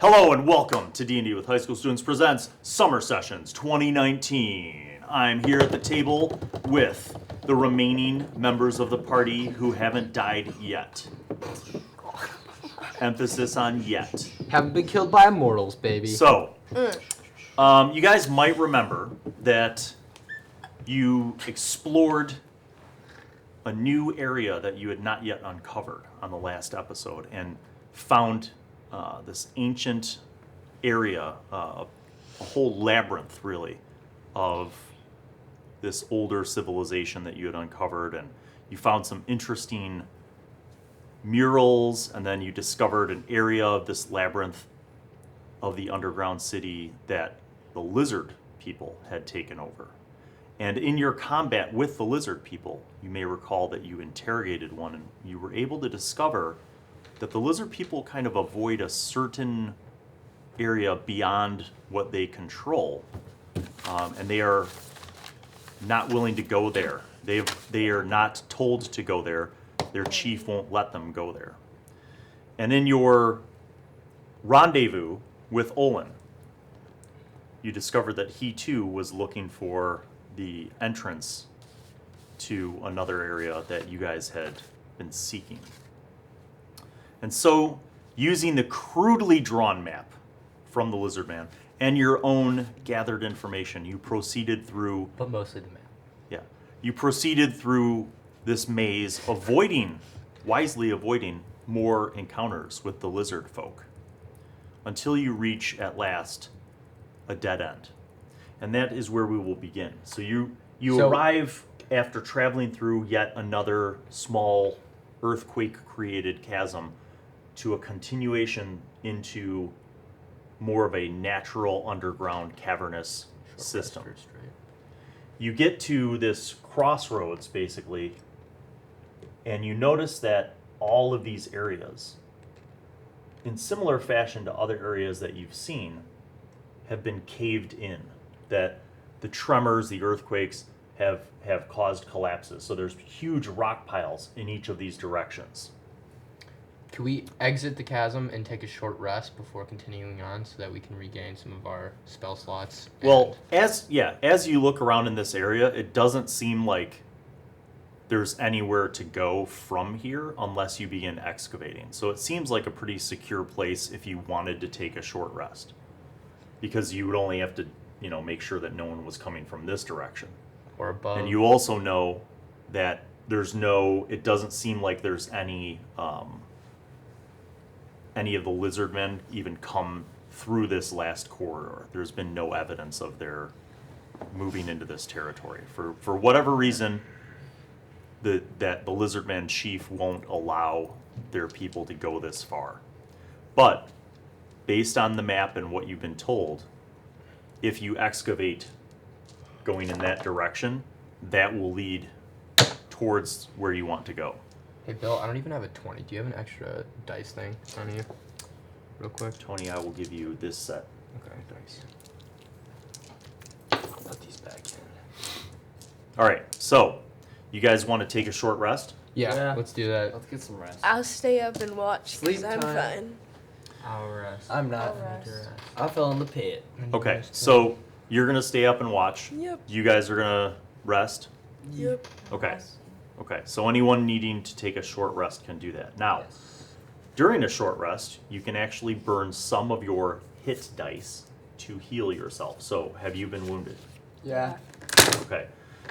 Hello and welcome to D&D with High School Students presents Summer Sessions 2019. I'm here at the table with the remaining members of the party who haven't died yet. Emphasis on yet. Haven't been killed by immortals, baby. So, you guys might remember that you explored a new area that you had not yet uncovered on the last episode and found this ancient area, a whole labyrinth, really, of this older civilization that you had uncovered, and you found some interesting murals, and then you discovered an area of this labyrinth of the underground city that the lizard people had taken over. And in your combat with the lizard people, you may recall that you interrogated one, and you were able to discover that the lizard people kind of avoid a certain area beyond what they control, and they are not willing to go there. They are not told to go there. Their chief won't let them go there. And in your rendezvous with Olin, you discovered that he too was looking for the entrance to another area that you guys had been seeking. And so, using the crudely drawn map from the Lizard Man and your own gathered information, you proceeded through... But mostly the map. Yeah. You proceeded through this maze, wisely avoiding more encounters with the lizard folk, until you reach, at last, a dead end. And that is where we will begin. So you arrive after traveling through yet another small earthquake-created chasm to a continuation into more of a natural underground cavernous system. You get to this crossroads, basically, and you notice that all of these areas, in similar fashion to other areas that you've seen, have been caved in. That the tremors, the earthquakes, have caused collapses. So there's huge rock piles in each of these directions. Can we exit the chasm and take a short rest before continuing on so that we can regain some of our spell slots? Well, as you look around in this area, it doesn't seem like there's anywhere to go from here unless you begin excavating. So it seems like a pretty secure place if you wanted to take a short rest, because you would only have to, make sure that no one was coming from this direction or above. And you also know that it doesn't seem like there's any of the lizard men even come through this last corridor. There's been no evidence of their moving into this territory. For whatever reason, that the lizard man chief won't allow their people to go this far. But based on the map and what you've been told, if you excavate going in that direction, that will lead towards where you want to go. Hey, Bill, I don't even have a 20. Do you have an extra dice thing on you? Real quick. Tony, I will give you this set. Okay, dice. I'll put these back in. All right, so you guys want to take a short rest? Yeah, let's do that. Let's get some rest. I'll stay up and watch because Sleep I'm time. fine. I'll rest. I'm not. I fell in the pit. Okay, so you're going to stay up and watch. Yep. You guys are going to rest? Yep. Okay. Okay, so anyone needing to take a short rest can do that. Now, during a short rest, you can actually burn some of your hit dice to heal yourself. So, have you been wounded? Yeah. Okay.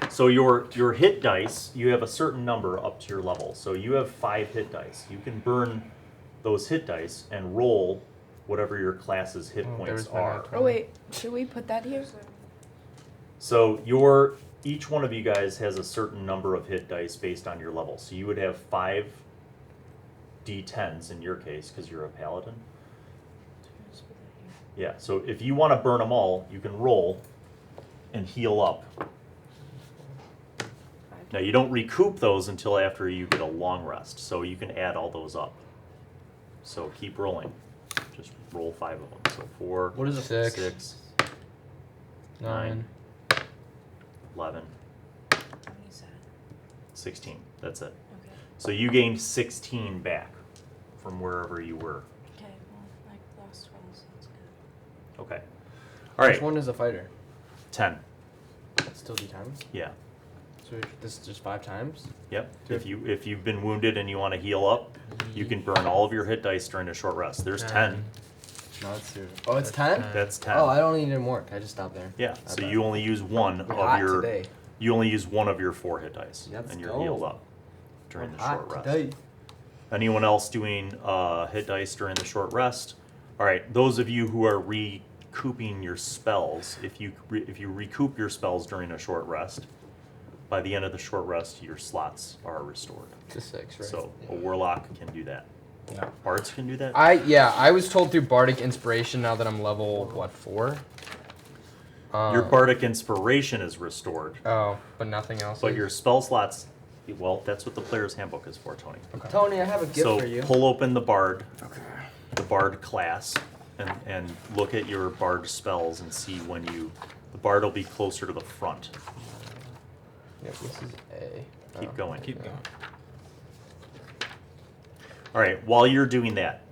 So your hit dice, you have a certain number up to your level. So you have 5 hit dice. You can burn those hit dice and roll whatever your class's hit points are. Oh wait, should we put that here? So each one of you guys has a certain number of hit dice based on your level. So you would have 5 d10s in your case, because you're a paladin. Yeah, so if you want to burn them all, you can roll and heal up. Now, you don't recoup those until after you get a long rest, so you can add all those up. So keep rolling. Just roll 5 of them. So 4, What is it? 6, 9, 11, What is that? 16. That's it. Okay. So you gained 16 back from wherever you were. Okay, well, I lost 26. Okay. All right. Which one is a fighter? 10. That's still d10s? Yeah. So this is just 5 times? Yep. If you've been wounded and you want to heal up, you can burn all of your hit dice during a short rest. There's 10. No, it's 0. Oh, it's 10? That's 10. Oh, I don't need any more. I just stopped there. Yeah. I So bet. you only use one We're of hot your today. you only use one of your 4 hit dice, Let's and you're go. healed up during We're the hot short rest. today. Anyone else doing hit dice during the short rest? All right. Those of you who are recouping your spells, if you recoup your spells during a short rest, by the end of the short rest, your slots are restored. To 6, right? So a warlock can do that. Yeah. Bards can do that. I was told through Bardic Inspiration now that I'm level, 4? Your bardic inspiration is restored, Oh, but nothing else. but is? your spell slots, well, that's what the player's handbook is for, Tony. Tony, I have a gift So for you. pull open the bard, Okay. the bard class, and look at your bard spells and see when the bard will be closer to the front. Yep, this is A. Keep Oh. going. Keep going. All right, while you're doing that,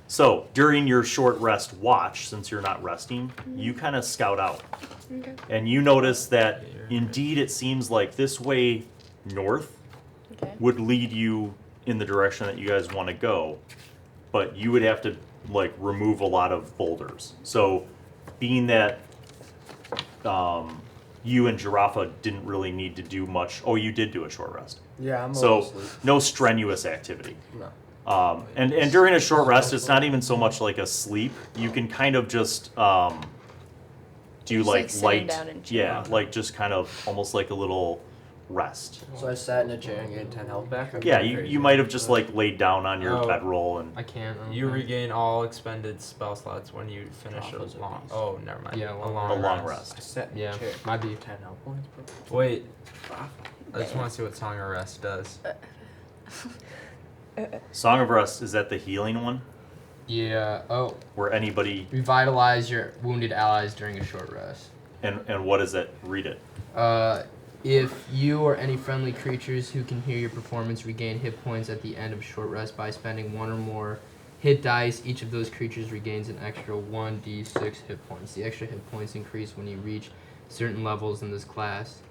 so during your short rest watch, since you're not resting, you kind of scout out. Okay. And you notice that indeed it seems like this way north Okay. would lead you in the direction that you guys want to go, but you would have to like remove a lot of boulders. So being that you and Jaraffa didn't really need to do much. Oh, you did do a short rest. Yeah, I'm So asleep. no strenuous activity. No. And during a short rest, it's not even so much like a sleep. You can kind of just do Just, like, like sitting light, down and chill. yeah, like just kind of almost like a little rest. So I sat in a chair and gained 10 health back? I'm Yeah, going you crazy. might have just like laid down on your Oh. bedroll and I can't. You regain all expended spell slots when you finish Prophet's a long. beast. Oh, never mind. Yeah, a long a long, long I rest. sat in Yeah, a chair. might be. 10 health points. Wait, I just want to see what Song of Rest does. Song of Rest, is that the healing one Yeah. Oh, where anybody revitalize your wounded allies during a short rest. and what is it? Read it. If you or any friendly creatures who can hear your performance regain hit points at the end of short rest by spending 1 or more hit dice, each of those creatures regains an extra 1d6 hit points. The extra hit points increase when you reach certain levels in this class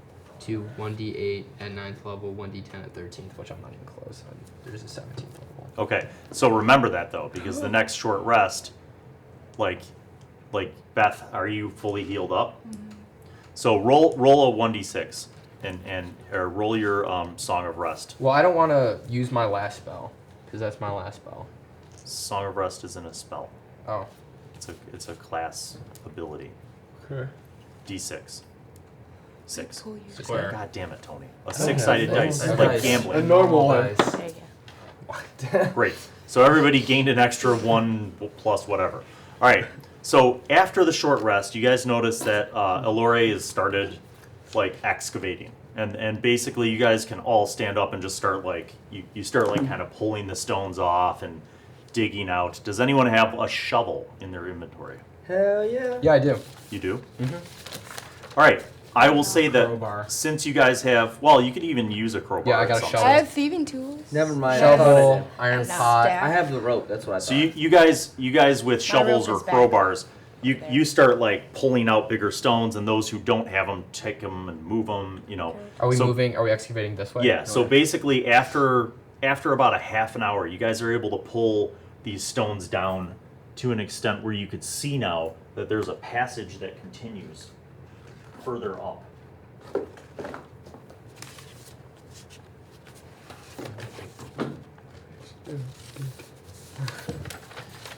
to 1d8 at 9th level, 1d10 at 13th, which I'm not even close. There's a 17th level. Okay, so remember that though, because the next short rest, like Beth, are you fully healed up? So roll a 1d6 or roll your Song of Rest. Well, I don't want to use my last spell because that's my last spell. Song of Rest isn't a spell. Oh. It's a class ability. Okay. D6. 6. Pull you. Square. God damn it, Tony. A 6-sided yeah. dice. It's Okay. like Dice. gambling. A normal one. dice. There you go. Great. So everybody gained an extra 1 plus whatever. All right. So after the short rest, you guys notice that Elhorre has started like excavating, and basically you guys can all stand up and just start like you start like kind of pulling the stones off and digging out. Does anyone have a shovel in their inventory? Hell yeah. Yeah, I do. You do. All right. I will say that Crowbar. since you guys have, well, you could even use a crowbar. Yeah, I at got a some shovel. I point. have thieving tools. Never mind. I thought I Shovel, did. iron And a pot. staff. I have the rope. That's what I thought. So you guys with shovels or rope is back crowbars, there. you start like pulling out bigger stones, and those who don't have them take them and move them. You know. Are we So- moving? Are we excavating this way? Yeah. So Okay. basically, after about a half an hour, you guys are able to pull these stones down to an extent where you could see now that there's a passage that continues further up.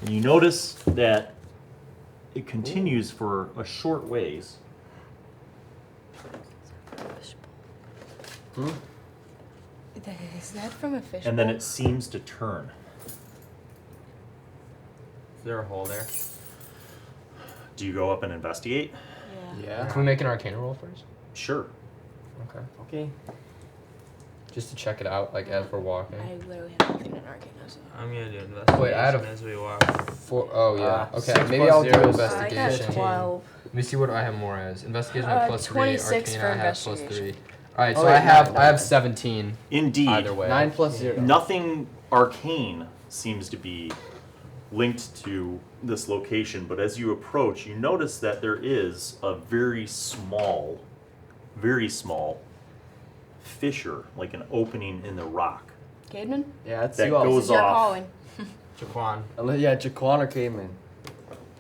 And you notice that it continues for a short ways. Is that from a fish And then bowl? it seems to turn. Is there a hole there? Do you go up and investigate? Yeah. Yeah. Can we make an Arcana roll first? Sure. Okay. Okay. Just to check it out, like as we're walking. I literally have nothing in Arcana. So. I'm gonna do investigation Wait, I had a- as we walk. Oh yeah. Okay. 6 Maybe plus I'll do 0 is I got investigation. 12. Let me see what I have more as. Investigation I have plus 3. 26 Arcana for I have plus 3. investigation. All right. So Oh, wait, I have no. I have 17. Indeed. Either way. 9 plus 0. Nothing arcane seems to be linked to this location, but as you approach, you notice that there is a very small fissure, like an opening in the rock. Caedmon? Yeah, that's That you all. goes This is your off. calling. Jaquan. Yeah, Jaquan or Caedmon.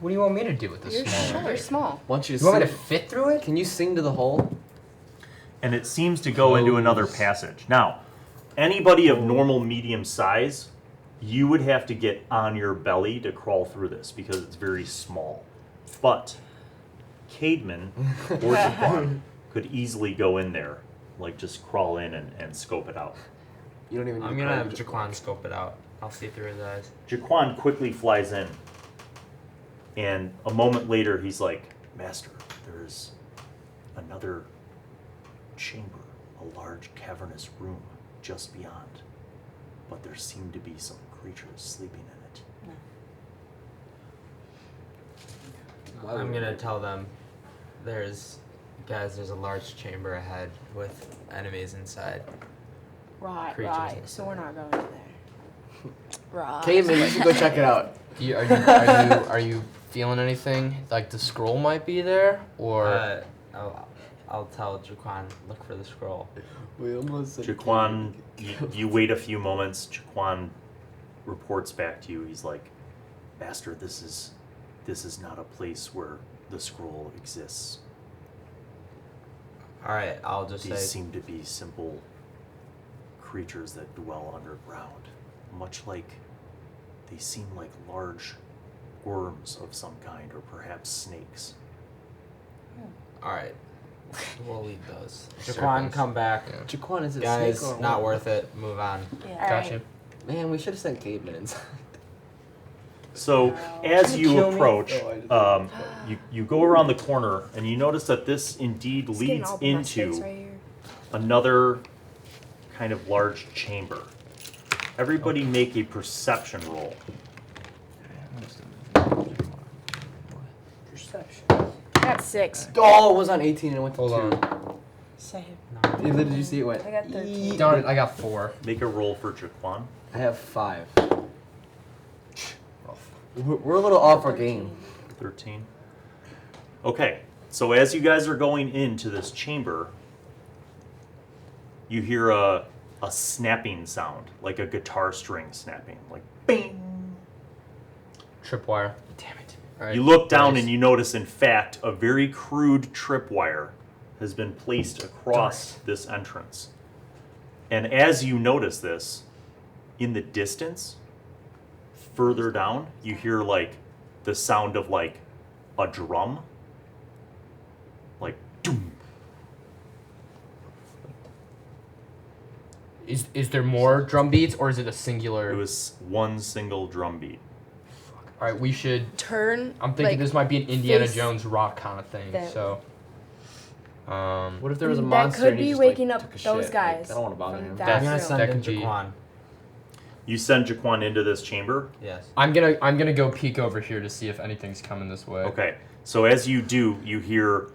What do you want me to do with this You're small short. one? You're small. Want you to You want me to sing? fit through it? Can you sing to the hole? And it seems to go into another passage. Now, anybody of normal medium size, you would have to get on your belly to crawl through this because it's very small. But Caedmon or Jaquan could easily go in there, like just crawl in and scope it out. You don't even. I'm need gonna to have Jaquan scope it out. I'll see through his eyes. Jaquan quickly flies in, and a moment later he's like, Master, there's another chamber, a large cavernous room just beyond, but there seem to be some creatures sleeping in it. I'm gonna tell them there's a large chamber ahead with enemies inside. Right, Creatures right. and So we're not going in there. Right. Caedmon, you should go check it out. Are you feeling anything? Like the scroll might be there, or I'll tell Jaquan, look for the scroll. We almost said Jaquan, you wait a few moments. Jaquan reports back to you. He's like, Master, this is not a place where the scroll exists. Alright, I'll just These say seem to be simple creatures that dwell underground, much like they seem like large worms of some kind, or perhaps snakes. alright. We'll leave those. Jaquan, Serpents. come back. Yeah. Jaquan, is it Guys, snake or not what? worth it. Move on. Yeah. gotcha. Man, we should have sent Caedmon inside. So as Can you you kill me? approach, Oh, I didn't you go around the corner and you notice that this indeed It's getting leads all up in my face into right here. another kind of large chamber. Everybody make a perception roll. Perception. That's 6. Oh, it was on 18 and it went to Hold 2. on. Same. Did you see it went? I got 13. Darn it, I got 4. Make a roll for Jaquan. I have 5. We're a little off our game. 13. Okay, so as you guys are going into this chamber, you hear a snapping sound, like a guitar string snapping, like bing. Tripwire. Damn it. All right. You look down nice. and you notice, in fact, a very crude tripwire has been placed across this entrance. And as you notice this, in the distance, further down, you hear like the sound of like a drum. Like doom. Is there more drum beats, or is it a singular? It was one single drum beat. All right, we should. Turn. I'm thinking like, this might be an Indiana face Jones rock kind of thing. that- So. What if there was a That monster could and he be just, waking like, up took a those shit? guys Like, I don't want to bother from him. that I'm gonna room. send That in could be- Jaquan. You send Jaquan into this chamber. Yes. I'm gonna go peek over here to see if anything's coming this way. Okay, so as you do, you hear.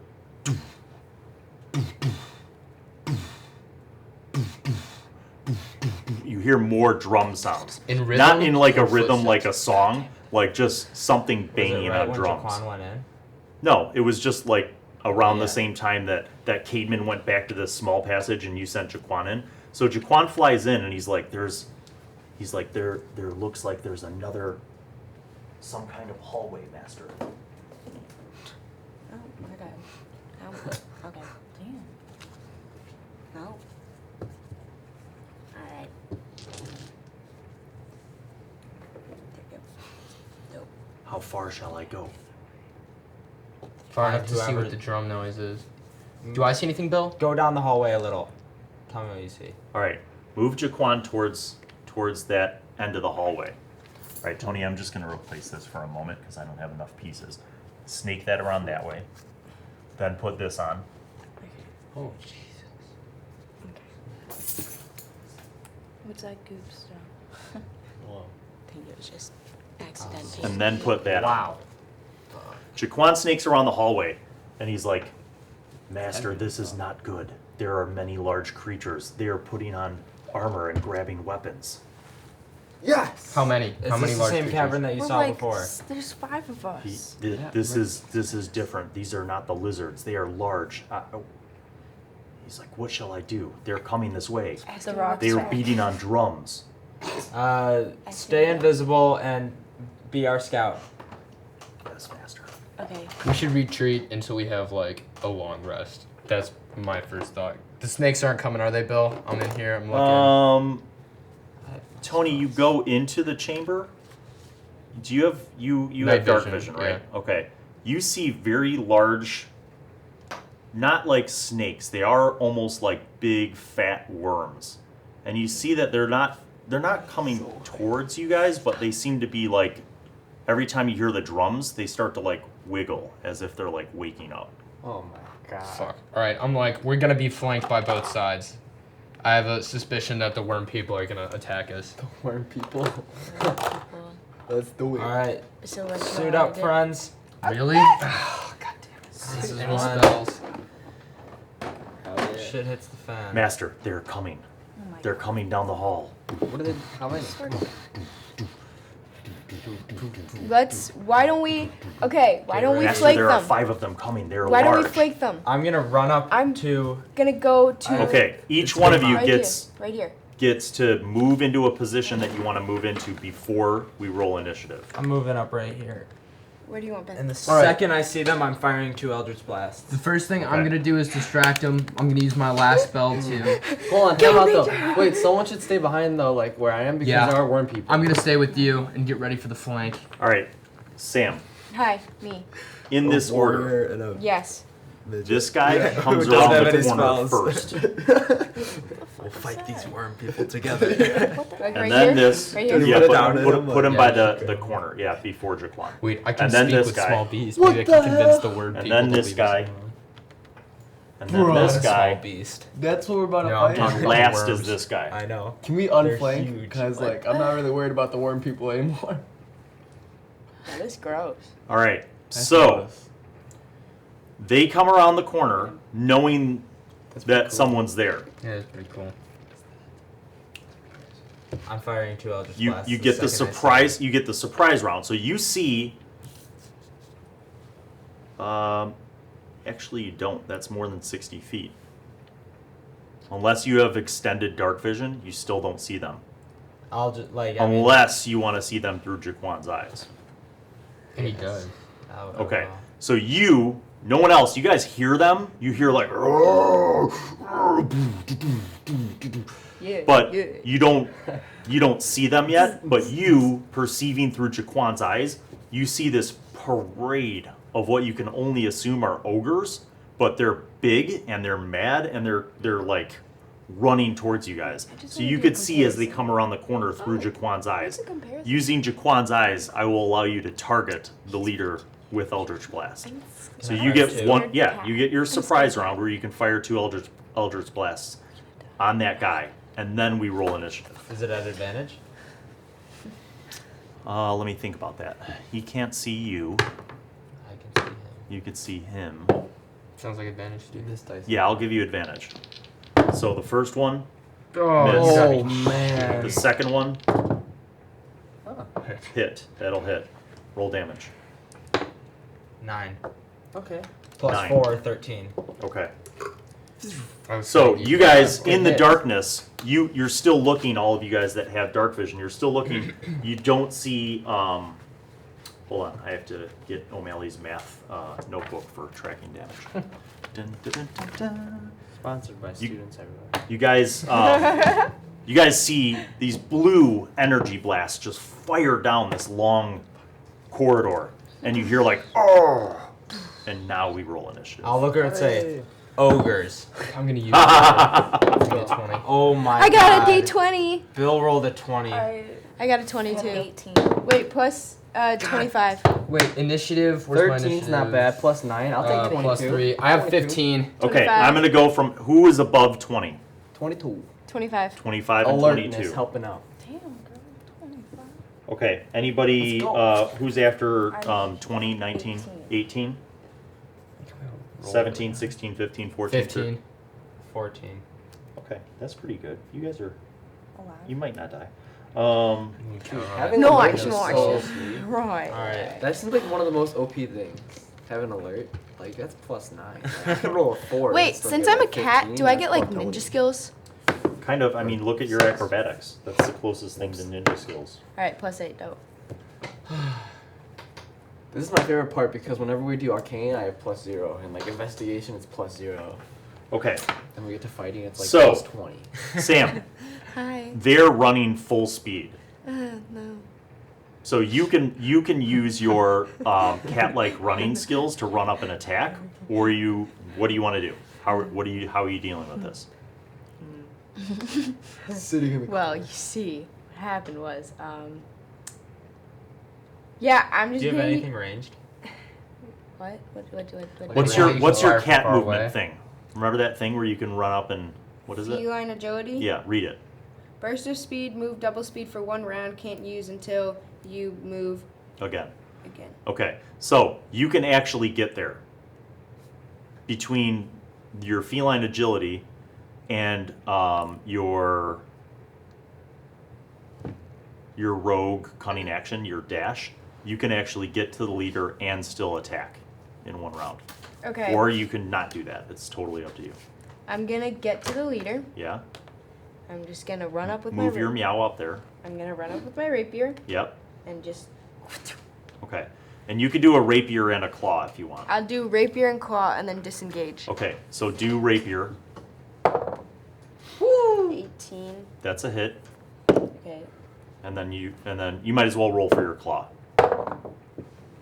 You hear more drum sounds. In rhythm. Not in like a or rhythm, like a footsteps? song, like just something Was it banging right on when drums. Jaquan went in? No, it was just like around Yeah. the same time that Caedmon went back to this small passage and you sent Jaquan in. So Jaquan flies in and he's like, there looks like there's another, some kind of hallway, Master. Oh, okay. Oh, okay. Damn. No. Alright. Nope. How far shall I go? Far Find enough to see whoever- what the drum noise is. Do I see anything, Bill? Go down the hallway a little. Tell me what you see. All right, move Jaquan towards that end of the hallway. All right, Tony, I'm just going to replace this for a moment because I don't have enough pieces. Snake that around that way. Then put this on. Oh, What's that goop stuff? Whoa. I think it was just accidental. And then put that on. Wow. Jaquan snakes around the hallway, and he's like, Master, this is not good. There are many large creatures. They are putting on armor and grabbing weapons. Yes. How many? Is How many this the large same creatures? cavern that you We're saw like, before? There's 5 of us. This is different. These are not the lizards. They are large. He's like, what shall I do? They're coming this way. The rocks. They are beating on drums. Stay invisible and be our scout. Yes, master. Okay. We should retreat until we have like a long rest. That's my first thought. The snakes aren't coming, are they, Bill? I'm in here. I'm looking. Tony, you go into the chamber. Do you have you Night have dark vision, vision, right? Okay. You see very large, not like snakes. They are almost like big fat worms, and you see that they're not coming towards you guys, but they seem to be like, every time you hear the drums, they start to like wiggle as if they're like waking up. Oh my god. Fuck. All right, I'm like, we're gonna be flanked by both sides. I have a suspicion that the worm people are gonna attack us. Worm people. Let's do it. All right, So what suit up, friends. Really? Oh, God damn it. This is Any one. spells? Hell yeah. Shit hits the fan. Master, they're coming. Oh my They're coming down the hall. What are they? How many? Why don't we Master, flake there are them? 5 of them coming. They're Why large. don't we flake them? I'm gonna run up I'm- to. Gonna go to Okay, each one of you right gets here, right here. gets to move into a position that you want to move into before we roll initiative. I'm moving up right here. Where do you want Ben? And the All right. second I see them, I'm firing 2 Eldritch Blasts. The first thing I'm Okay. gonna do is distract them. I'm gonna use my last spell to. Hold on. How about the? Wait, someone should stay behind though, like where I am, because Yeah. there are worm people. I'm gonna stay with you and get ready for the flank. All right, Sam. Hi, me. In this order, and a Yes. this guy comes Who doesn't around have the any corner spells. first, We'll fight these worm people together. Like and right then here? this. Right here? Yeah, Put it put, down put, in put him Yeah, by you the corner. Yeah, before Jaquan. Wait, I can And then speak this with guy. small bees. What Maybe I can the convince hell? the word And people then to this leave guy. us alone. And then Bro. this Small guy. beast. That's what we're about No, to I'm fight. talking And about last worms. is this guy. I know. Can we They're unflank? huge. Because like I'm not really worried about the worm people anymore. That is gross. All right, That's so gross. they come around the corner knowing That's pretty that cool. someone's there. Yeah, it's pretty cool. I'm firing 2 Eldritch You Blasts. you get the second I see surprise. them. You get the surprise round. So you see. Actually, you don't. That's more than 60 feet. Unless you have extended dark vision, you still don't see them. I'll just like. I mean, Unless you want to see them through Jaquan's eyes. And he does. Okay. So you, no one else. You guys hear them. You hear like. Yeah. But yeah. you don't see them yet. But you, perceiving through Jaquan's eyes, you see this parade of what you can only assume are ogres, but they're big and they're mad and they're like running towards you guys. just So wanna you do a could see as they comparison. come around the corner through Oh, Jaquan's eyes. a comparison? Using Jaquan's eyes, I will allow you to target the leader with Eldritch Blast. So Can I you fire get two? one, yeah, you get your surprise round where you can fire 2 Eldritch Blasts on that guy, and then we roll initiative. Is it at advantage? Let me think about that. He can't see you. I can see him. You could see him. Sounds like advantage, dude. This dice. Yeah, I'll give you advantage. So the first one, Oh Miss. man. the second one, Oh, hit. That'll hit. Roll damage. 9. okay. Plus 9. 4, 13. Okay. I was So saying you guys good in the hit. darkness, you're still looking. All of you guys that have dark vision, you're still looking. You don't see. Hold on, I have to get O'Malley's math notebook for tracking damage. Dun, dun, dun, dun, dun. Sponsored by students everywhere. You guys see these blue energy blasts just fire down this long corridor, and you hear like, oh, and now we roll initiative. I'll look at her and say, ogres. I'm gonna use it. I'm gonna get 20. Oh my I got god. a D20. Bill rolled a 20. I got a 22. 18. Wait, plus 25. Wait, initiative. Where's my 13's initiative? not bad. Plus 9. I'll take 22. Plus 3. I have 22. 15. Okay, 25. I'm gonna go from who is above 20, 22. 25. 25 and Alertness 22. helping out. Damn, girl. 25. Okay, anybody Let's who's after I'm 20, 19, 18. 18, 17, 16, 15, 14, 15. 14. Okay, that's pretty good. You guys are, Oh, wow. you might not die. Having No, alert actually, is no, so actually. sweet. Right. Alright. That seems like one of the most OP things. Having alert, like that's +9. Like, I can roll a 4. Wait, and still since get, I'm a like, cat, 15, do I that's get like +20. ninja skills? Kind of. I mean, look at your acrobatics. That's the closest thing to ninja skills. Alright, +8, dope. This is my favorite part because whenever we do arcane, I have +0, and like investigation, it's +0. Okay, And we get to fighting, it's like So- +20. Sam, Hi. they're running full speed. No. So you can use your cat-like running skills to run up and attack, or what do you want to do? How are you dealing with this? Sitting in the Well, you see, what happened was, yeah, I'm just Do you have gonna... anything ranged? What? What? What's Yeah, your you what's can your fire cat far movement away. thing? Remember that thing where you can run up and what is it? Feline agility? Yeah, read it Burst of speed, move double speed for 1 round, can't use until you move again. again. Okay, so you can actually get there between your feline agility and your rogue cunning action, your dash. You can actually get to the leader and still attack in 1 round. Okay. Or you can not do that. It's totally up to you. I'm gonna get to the leader. Yeah. I'm just gonna run up with Move my your meow up there. I'm gonna run up with my rapier Yep. and just Okay. And you can do a rapier and a claw if you want. I'll do rapier and claw and then disengage. Okay, so do rapier. 18. That's a hit. Okay. And then you might as well roll for your claw.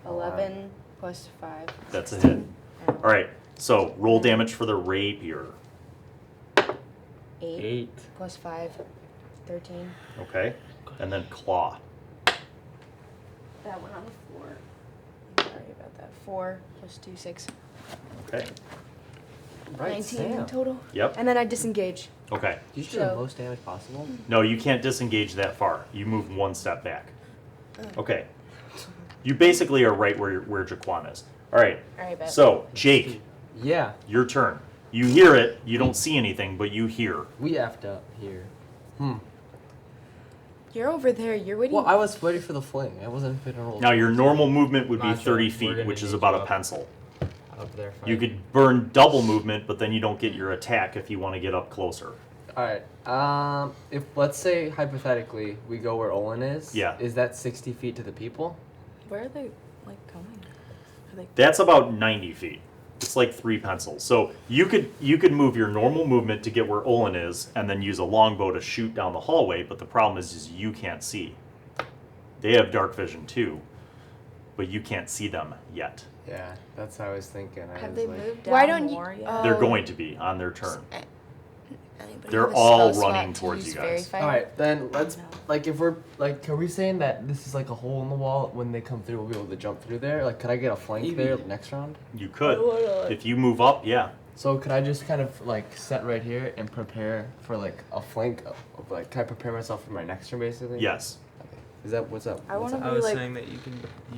11 plus 5. That's a hit. All right. So roll damage for the rapier. 8 plus 5. 13. Okay. And then claw. That went on the floor. Sorry about that. 4 plus 2, 6. Okay. Right, 19 Sam. in total. Yep. And then I disengage. Okay. You should do the So- most damage possible. No, you can't disengage that far. You move 1 step back. Okay. You basically are right where Jaquan is. All right. Alright, bet. So Jake, Yeah, your turn. You hear it. You don't see anything, but you hear. we effed up here. You're over there. You're waiting. Well, I was ready for the fling. I wasn't fit to roll. Now your normal movement would be Macho, 30 we're feet, gonna which is need about you a up. pencil. Up there. You could burn double movement, but then you don't get your attack if you want to get up closer. All right. If let's say hypothetically we go where Olin is. Yeah. Is that 60 feet to the people? Where are they, like, going? Are they... That's about 90 feet. It's like 3 pencils. So you could move your normal movement to get where Olin is, and then use a longbow to shoot down the hallway. But the problem is you can't see. They have dark vision too, but you can't see them yet. Yeah, that's what I was thinking. I Have was they like, moved down Why don't you- more yet? Oh. They're going to be on their turn. Anybody They're have a all spell running slot to towards use you Fairy guys. Fire? All right, then let's like if we're like, are we saying that this is like a hole in the wall? When they come through, we'll be able to jump through there. Like, could I get a flank Maybe. there next round? You could. If you move up, yeah. So could I just kind of like set right here and prepare for like a flank? Of, like, can I prepare myself for my next turn basically? Yes. Is that what's up? I What's wanna up? I was like- saying that you can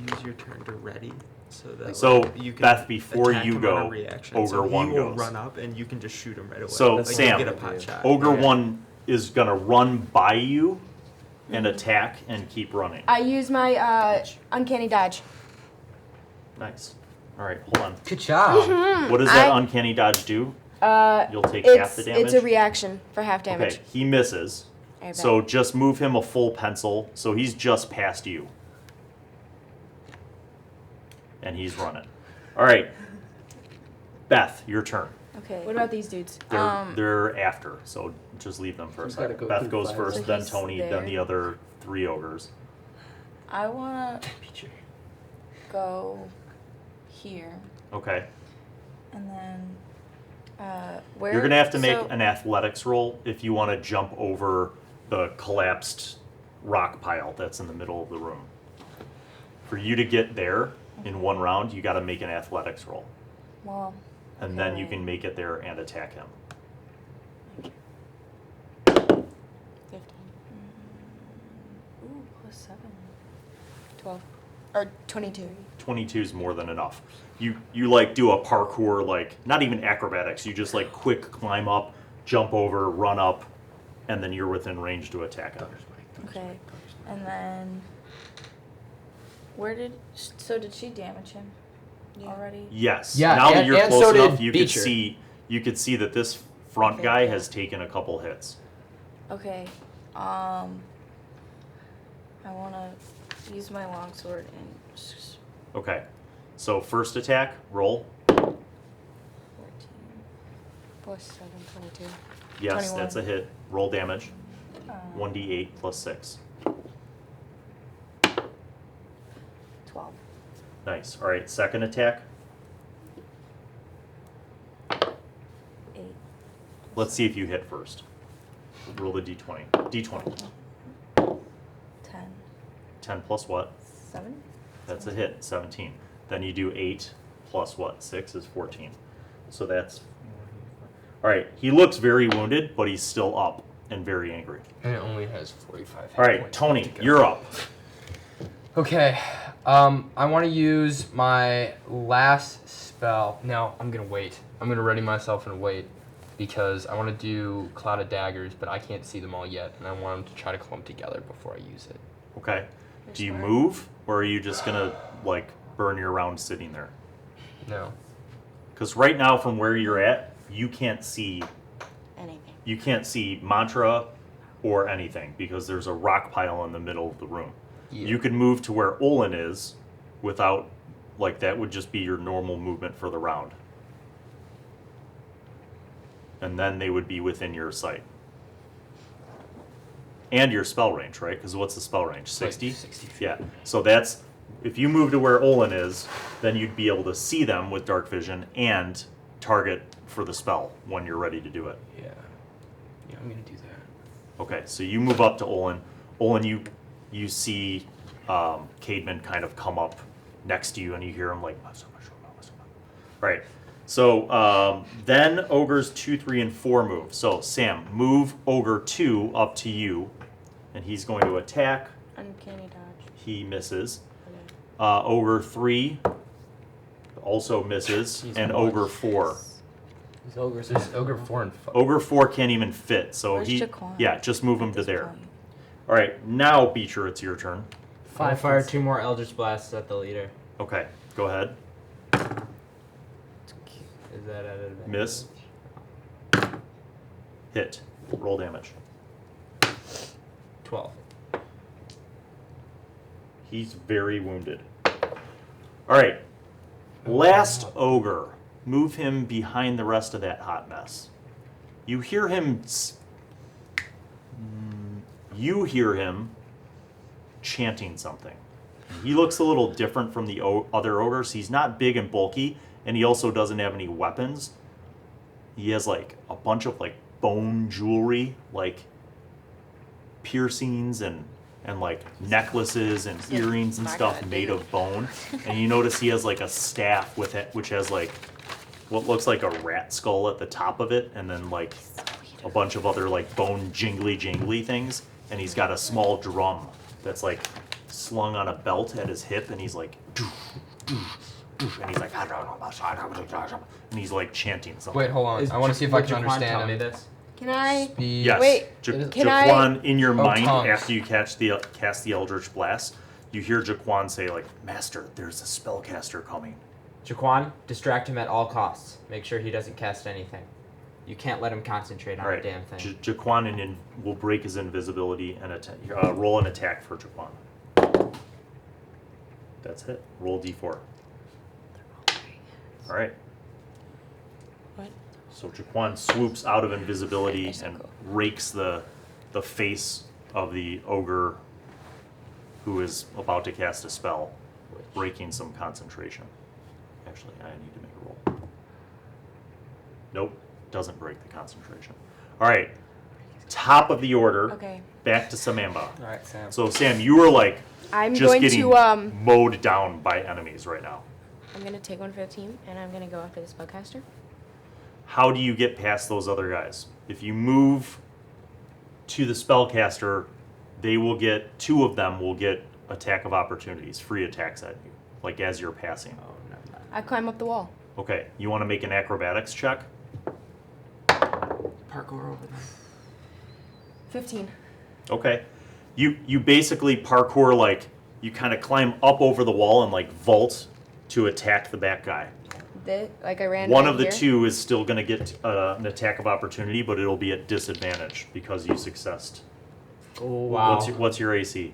use your turn to ready, so that So, like, you can Beth, before attack you him go, on a reaction. Ogre so he 1 will goes. run up and you can just shoot him right away. So, like, Sam, you'll get a pot shot. Ogre Yeah. 1 is going to run by you and attack and keep running. I use my uncanny dodge. Nice. All right, hold on. Good job. What does that uncanny dodge do? You'll take half the damage? It's a reaction for half damage. Okay, he misses. I bet. So just move him a full pencil. So he's just past you. And he's running. All right. Beth, your turn. Okay. What about these dudes? They're after, so just leave them for a He's gotta second. go Beth through goes fire. first, So then he's Tony, then there. the other 3 ogres. I wanna go here, Okay. and then Where? You're going to have to make so- an athletics roll if you want to jump over the collapsed rock pile that's in the middle of the room. For you to get there in 1 round, you got to make an athletics roll. Well, And then you Okay. can make it there and attack him. 15. ooh, plus 7. 12. Or 22. 22 is more than enough. You like do a parkour, like not even acrobatics, you just like quick climb up, jump over, run up, and then you're within range to attack him. Okay. And then did she damage him already? Yes. Yeah, Now that and- you're and close so did enough, you Beecher. could see that this front Okay, guy cool. has taken a couple hits. Okay. I wanna use my longsword and Okay. So first attack, roll. 14 plus 7, 22. Yes, 21. that's a hit. Roll damage. 1d8 Um, plus 6. 12. Nice. All right. Second attack. 8. Let's see if you hit first. Roll the d20. D20. 10. 10 plus what? 7? That's a hit. 17. Then you do 8 plus what? 6 is 14. So that's... All right. He looks very wounded, but he's still up and very angry. And it only has 45 hit All right, points Tony, left to go. you're up. Okay. I want to use my last spell. No, I'm going to wait. I'm going to ready myself and wait because I want to do Cloud of Daggers, but I can't see them all yet, and I want them to try to clump together before I use it. Okay. Do you smart. move, or are you just going to, like, burn your round sitting there? No. Because right now, from where you're at, you can't see Anything. mantra or anything because there's a rock pile in the middle of the room. Yeah. You could move to where Olin is without, like, that would just be your normal movement for the round. And then they would be within your sight. And your spell range, right? Because what's the spell range? 60? 60 feet. Yeah. So that's, if you move to where Olin is, then you'd be able to see them with dark vision and target for the spell when you're ready to do it. Yeah. Yeah, I'm going to do that. Okay, so you move up to Olin. Olin, you see Caedmon kind of come up next to you, and you hear him like, right. So then ogres 2, 3, and 4 move. So Sam, move ogre 2 up to you, and he's going to attack. Uncanny dodge. He misses. Okay. Ogre 3 also misses, Jeez, and what? ogre 4. These ogres. So this Ogre 4 and 5. Ogre 4 can't even fit, so Where's he Jaquan yeah, just move him at to this there. point? All right, now Beecher, it's your turn. I fire 2 more Eldritch Blasts at the leader. Okay, go ahead. Is that at advantage? Miss. Hit. Roll damage. 12. He's very wounded. All right. Last ogre. Move him behind the rest of that hot mess. You hear him. You hear him chanting something. He looks a little different from the other ogres. He's not big and bulky, and he also doesn't have any weapons. He has like a bunch of like bone jewelry, like piercings and like necklaces and Yeah, earrings and I stuff gotta made do. of bone. And you notice he has like a staff with it, which has like what looks like a rat skull at the top of it, and then like a bunch of other like bone jingly things. And he's got a small drum that's like slung on a belt at his hip, and he's like, and he's like, and he's like chanting something. Wait, hold on. I want to see if I Would can Jaquan understand tell me him. this? Can I? Speed. Yes. Wait, can I- Jaquan, in your mind, tongues. after you cast the Eldritch Blast, you hear Jaquan say, like, Master, there's a spellcaster coming. Jaquan, distract him at all costs. Make sure he doesn't cast anything. You can't let him concentrate on All a right. damn thing. Jaquan will break his invisibility and roll an attack for Jaquan. That's it. Roll d4. All right. What? So Jaquan swoops out of invisibility They're so and cool. rakes the face of the ogre who is about to cast a spell, breaking some concentration. Actually, I need to make a roll. Nope, doesn't break the concentration. All right, top of the order. Okay. Back to Samamba. Alright, Sam. So Sam, you are like I'm just going getting to mowed down by enemies right now. I'm gonna take 115 and I'm gonna go after the spellcaster. How do you get past those other guys? If you move to the spellcaster, they will get, 2 of them will get attack of opportunities, free attacks at you, like as you're passing. Oh, never mind. I climb up the wall. Okay, you want to make an acrobatics check? Parkour over there. 15. Okay. You basically parkour, like, you kind of climb up over the wall and, like, vault to attack the back guy. Like I ran. One right of the here. two is still going to get an attack of opportunity, but it'll be at disadvantage because you successed. Oh wow. What's your AC?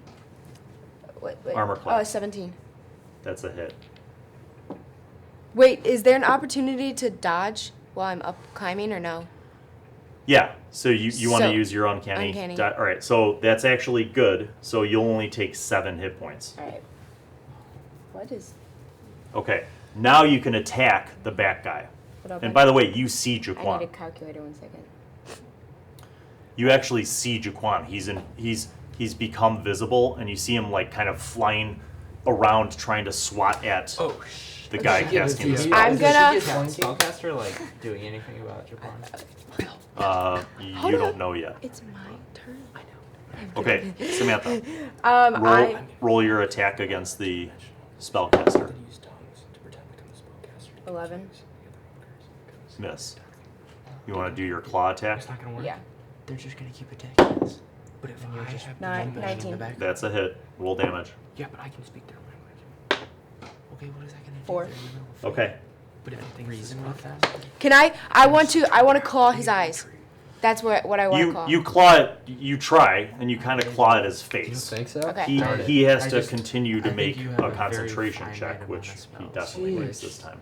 Wait. Armor class. 17. That's a hit. Wait, is there an opportunity to dodge while I'm up climbing or no? Yeah, so you want to So, use your uncanny. uncanny. All right, so that's actually good. So you'll only take 7 hit points. All right. What is? Okay, now you can attack the back guy. What up? And by the way, you see I need a Jaquan. calculator 1 second. You actually see Jaquan. He's become visible, and you see him like kind of flying around trying to swat at the guy casting the spell. I'm gonna- Is spellcaster like doing anything about Japan? You don't know yet. It's my turn. I know. Okay, Samantha, I roll your attack against the spellcaster. 11. Miss. You want to do your claw attack? It's not gonna work. Yeah. They're just gonna keep attacking us. But if I just 19. That's a hit. Roll damage. Yeah, but I can speak their language. Okay, what is that gonna do? 4. They're in the middle of fight. Okay. But anything reason with that? Can I want to claw his eyes. That's what I want to claw. You claw it. You try, and you kind of claw at his You don't face. think so? Okay. He has I to just- continue I to think make you have a a very concentration finite check, amount which of he spells. definitely Jeez. makes this time.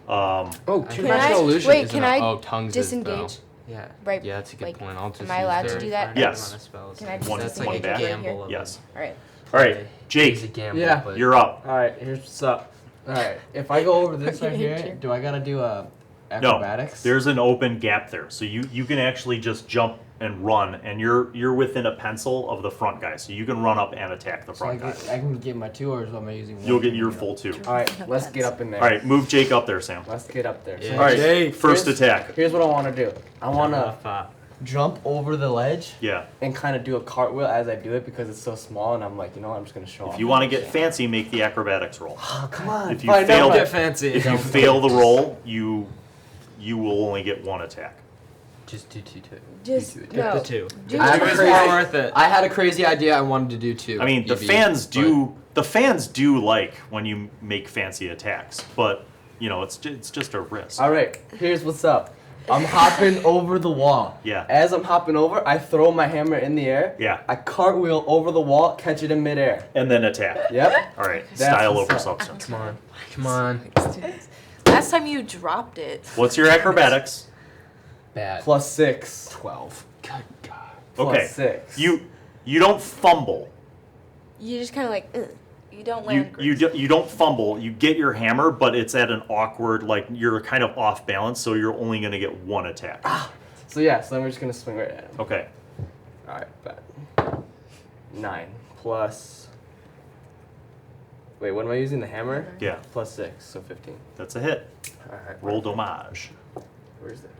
Oh, two Can dimensional I- illusion wait, isn't can a- I oh, tongues is, though. disengage? Yeah. Right. Yeah, that's a good like, point. I'll just am I allowed to use do their- that? Yes. Can I just One- That's one like a back. gamble. of Yes. All right. All right, It's a Jake, gamble, Yeah. but you're up. All right, here's what's up. All right, if I go over this right here, do I gotta do a acrobatics? There's an open gap there, so you can actually just jump and run, and you're within a pencil of the front guy, so you can run up and attack the So I, front guy. I can get my 2, or am I using 1? You'll get your full 2. All right, let's get up in there. All right, move Jake up there, Sam. Let's get up there. Yeah. All right, Jake, first here's- attack. Here's what I want to do. I want to Jaraffa. jump over the ledge Yeah. and kind of do a cartwheel as I do it because it's so small, and I'm like, you know what, I'm just gonna show off. If you want to get fancy, make the acrobatics roll. Oh, come on. If you Fine, fail never Get mind. fancy. If you fail the roll, you will only get 1 attack. just do two. Just do it. no. The 2. Do I have it a yourself. crazy- worth it. I had a crazy idea. I wanted to do 2. I mean, the EV, fans do like when you make fancy attacks, but you know it's just a risk. All right, here's what's up. I'm hopping over the wall. Yeah. As I'm hopping over, I throw my hammer in the air. Yeah. I cartwheel over the wall, catch it in midair. And then attack. Yep. All right, That's style what's over up. substance. Come on. Last time you dropped it. What's your acrobatics? Bad. +6. 12. Good God. Okay. +6. You don't fumble. You just kind of like. You don't You land. you don't fumble. You get your hammer, but it's at an awkward, like you're kind of off balance, so you're only gonna get 1 attack. So yeah, so then we're just gonna swing right at him. Okay. All right, bet. 9 plus. Wait, what am I using? The hammer? Yeah, +6, so 15. that's a hit. All right. Roll domage. Where's that?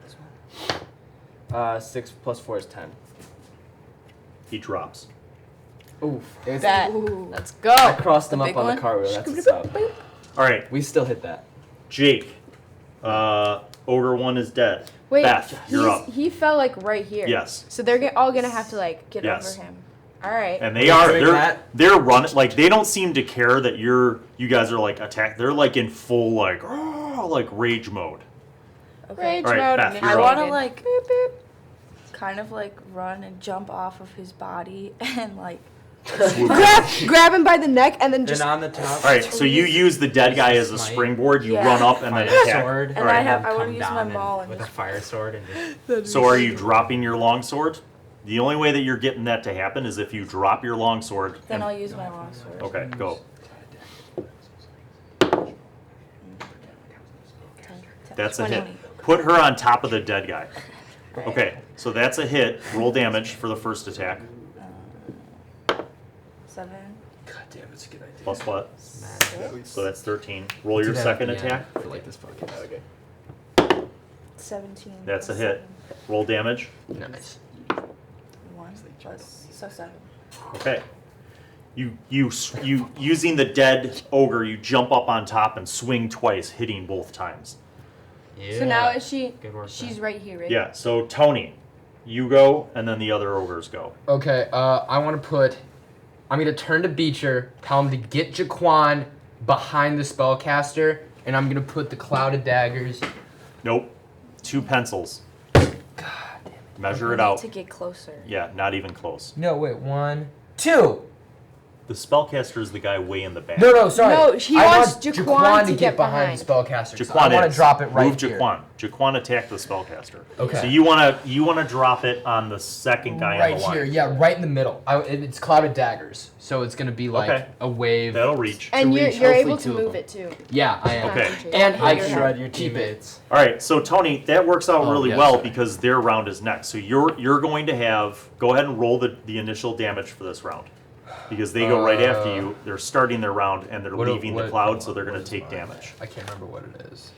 This one. 6 plus 4 is 10. He drops. Oof. It's, Bet. Ooh. Let's go. I crossed them The up big on one? the cartwheel. That's what's up. All right, We still hit that. Jake. Ogre 1 is dead. Wait, Beth, you're up. he fell like right here. Yes. So they're all gonna have to like get Yes. over him. All right. And they're that. running, like they don't seem to care that you guys are like attacked. They're like in full like rage mode. Okay. All right, Beth, I you're want up. to like kind of like run and jump off of his body and like grab him by the neck and then Then just. on the top. All right, so you use the dead guy as a Smite. springboard. You Yeah. run up and then Fire attack. sword. And All right. I Come wanna use my down maul and with a just- fire sword and just. So are you dropping your longsword? The only way that you're getting that to happen is if you drop your longsword. then and- I'll use my longsword. Okay, go. That's a hit. 20. Put her on top of the dead guy. Okay, so that's a hit. Roll damage for the first attack. 7. God damn, it's a good idea. Plus what? Magic. So that's 13. Roll your Do that second at the end attack. for like this podcast. Okay. 17. 17. That's a plus hit. Roll damage. Nice. 7. 1 plus so 7. Okay. You using the dead ogre, you jump up on top and swing twice, hitting both times. Yeah. So now is she? Good work. She's Ben. right here, right? Yeah, so Tony, you go, and then the other ogres go. Okay, I'm gonna turn to Beecher, tell him to get Jaquan behind the spellcaster, and I'm gonna put the cloud of daggers. Nope. 2 pencils. God damn it. Measure You it need out. to get closer. Yeah, not even close. No, wait, 1, 2. The spellcaster is the guy way in the back. No, sorry. No, he I wants want Jaquan to get get behind the spellcaster. Jaquan I want to is. drop it right Move here. Jaquan. Jaquan attack the spellcaster. Okay. So you wanna drop it on the second guy Right on the line. here, yeah, right in the middle. It's cloud of daggers, so it's gonna be like Okay. a wave. That'll reach. And you're reach, hopefully able to 2 of move them. it too. Yeah, I am. Okay. And I Your can Shred your keep it. teammates. All right, so Tony, that works out Oh, really yeah, well sorry. because their round is next. So you're going to have go ahead and roll the initial damage for this round because they go right after you. They're starting their round and they're leaving the cloud, so they're going to take damage. I can't remember what it is.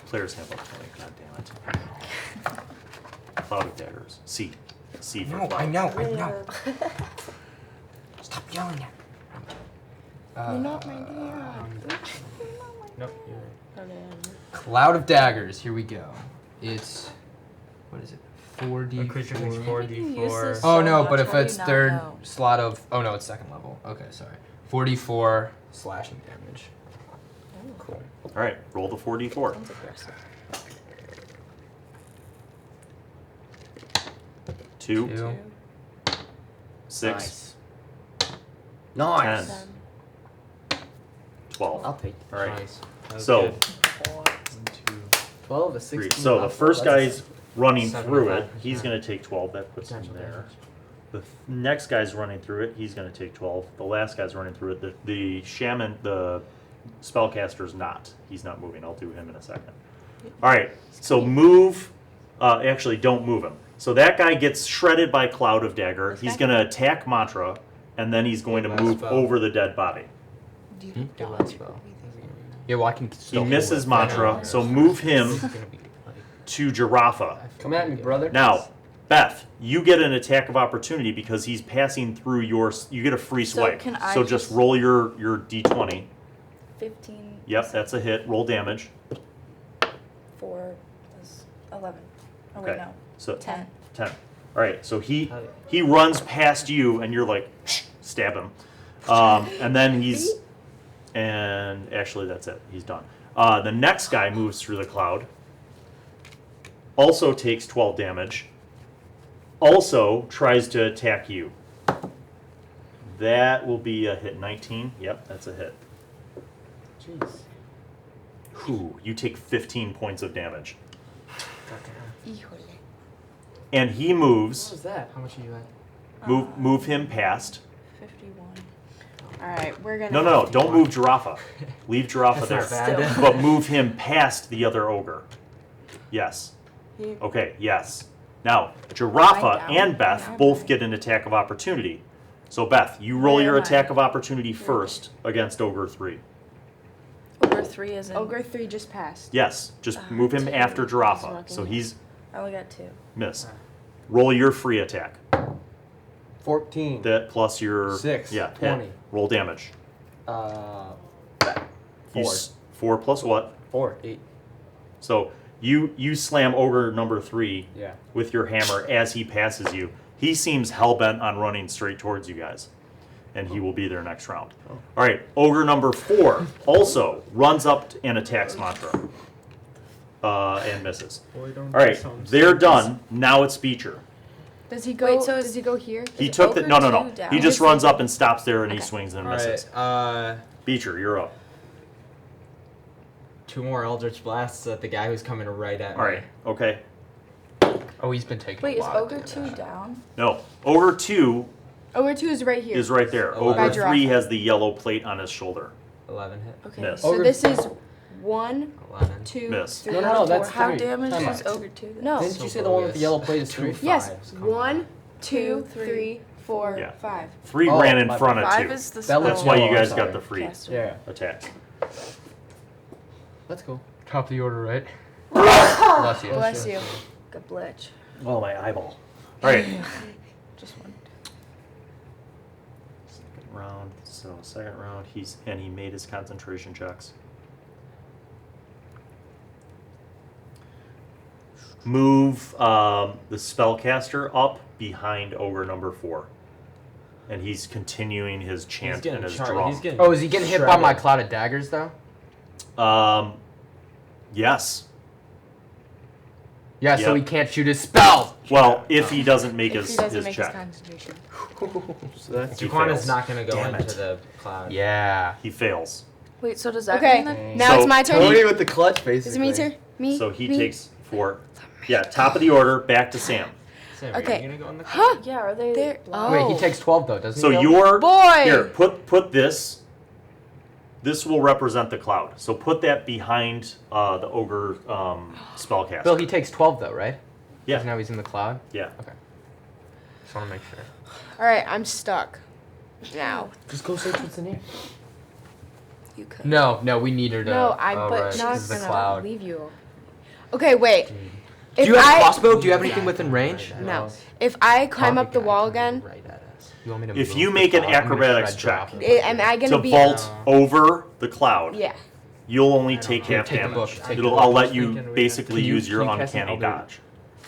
Players handbook. God damn it. Cloud of daggers. C for No, cloud. I know. Stop yelling at me. You're not my dad. Nope, you're right. Okay. Cloud of daggers. Here we go. It's what is it? 4d. A creature takes You 4d4. use this Oh so no, much, but if how do it's you not third know? slot of no, it's second level. Okay, sorry. 44 slashing damage. Cool. All right, roll the 4d4. Sounds aggressive. 2, 2. 6, Nice. 10, 12. I'll take All right. Nice. That was So good. 12 to 3. 16. So the first guy's running 75%. through it. He's going to take 12. That puts him Potential there. damage. The next guy's running through it. He's going to take 12. The last guy's running through it. The shaman, the spellcaster's not. He's not moving. I'll do him in a second. All right. So move. Actually, don't move him. So that guy gets shredded by Cloud of Dagger. He's going to attack Mantra, and then he's going to Last move spell. over the dead body. Do you Your dodge last it? spell. Yeah, well I can He still misses hold it. Mantra, so move him This is gonna be like to Jaraffa. Come at me, brother. Now, Beth, you get an attack of opportunity because he's passing through your. You get a free So swipe. can I So just just- roll your d20. 15. Yep, that's a hit. Roll damage. 4 plus 11. Oh, Okay. wait, no. So 10. 10. All right. So he runs past you, and you're like, stab him, and then he's. And actually, that's it. He's done. The next guy moves through the cloud. Also takes 12 damage. Also tries to attack you. That will be a hit. 19. Yep, that's a hit. Jeez. Whew, you take 15 points of damage. Híjole. And he What moves. was that? how much are you at? Move him past. 51. All right, we're gonna. No, don't move Jaraffa. Leave Jaraffa That's there. not bad. But move him past the other ogre. Yes. He- Okay, yes. Now, Jaraffa Lie down. and Beth Yeah, both right. get an attack of opportunity. So, Beth, you roll Where your am I? attack of opportunity first against Ogre 3. Ogre 3 is in. Ogre 3 just passed. Yes, just move him 2. after He's Jaraffa. walking So in. he's I only got 2. miss. Roll your free attack. 14. That plus your 6, Yeah, hit. 20. Roll damage. That. You 4. 4 plus what? 4. 8. So you slam Ogre number 3 Yeah. with your hammer as he passes you. He seems hell-bent on running straight towards you guys. And he will be there next round. All right, Ogre number 4 also runs up and attacks Mantra. And misses. Boy, don't All right, sound they're stupid. done. Now it's Beecher. Does he go? Wait, so does he go here? He Is took the Ogre no. 2 down? He just runs up and stops there and he Okay. swings and All misses. right. Beecher, you're up. 2 more Eldritch Blasts at the guy who's coming right at me. All right, okay. Oh, he's been taking Wait, a is lot of Ogre damage. 2 down? No, Ogre 2 Ogre 2 is right here. is right there. Eleven. Ogre By 3 Jaraffa. has the yellow plate on his shoulder. 11 hit. Okay. Miss. So Ogre- this is 1, 11. 2, Miss. 3, No, no, 4. that's How 3. damaged Time is out. Ogre 2 then? No. Didn't So you say the one with the bogus. yellow plate is 3? Yes. Fives, come on. 1, 2, 2, 3, 4, Yeah. 5. 3 Oh, ran in my front bad. of 5 2. is the That spell. That's why you Oh, guys I'm got sorry. the free caster. Yeah. attacks. That's cool. Top of the order, right? Bless you. Bless you. Good blitch. Oh, my eyeball. All right. Just one. Second round. So second round, he made his concentration checks. move the spellcaster up behind ogre number 4. And he's continuing his chant and his drum. Oh, is he getting hit by my cloud of daggers though? Yes. Yeah, so Yep. he can't shoot his spell. Well, if he doesn't make If his, he doesn't his make check. his concentration. So that's He Duquan fails. is not gonna go Damn into it. the cloud. Yeah. He fails. Wait, so does that Okay, mean then? now it's my turn. Tony with the clutch, Is it me basically. turn? Me? So he Me? takes 4. Yeah, top of the order, back to Sam. Sam, Okay. are you gonna go in the cloud? Huh? Yeah, are they? There- blocked? Wait, he Oh. takes 12 though, doesn't So he? your Boy! here, put this. This will represent the cloud. So put that behind the ogre spellcaster. Bill, he takes 12 though, right? Yeah. 'Cause now he's in the cloud. Yeah. Okay. Just want to make sure. All right, I'm stuck. Now. Just go search what's in here. You could. No, we need her to. No, I'm oh, but right, not this is the gonna cloud. leave you. Okay, wait. Do If you have a I crossbow? Do you have anything within range? no, if I climb Huh? up the wall again, Right at us. You want me to If move you the make an cloud? I'm gonna acrobatics shred check. drop. am I gonna To be? vault over the cloud, Yeah. you'll only take half Take the book, damage. take the It'll, book. I'll let you Can we basically can you- use your can you cast an uncanny Elder- dodge.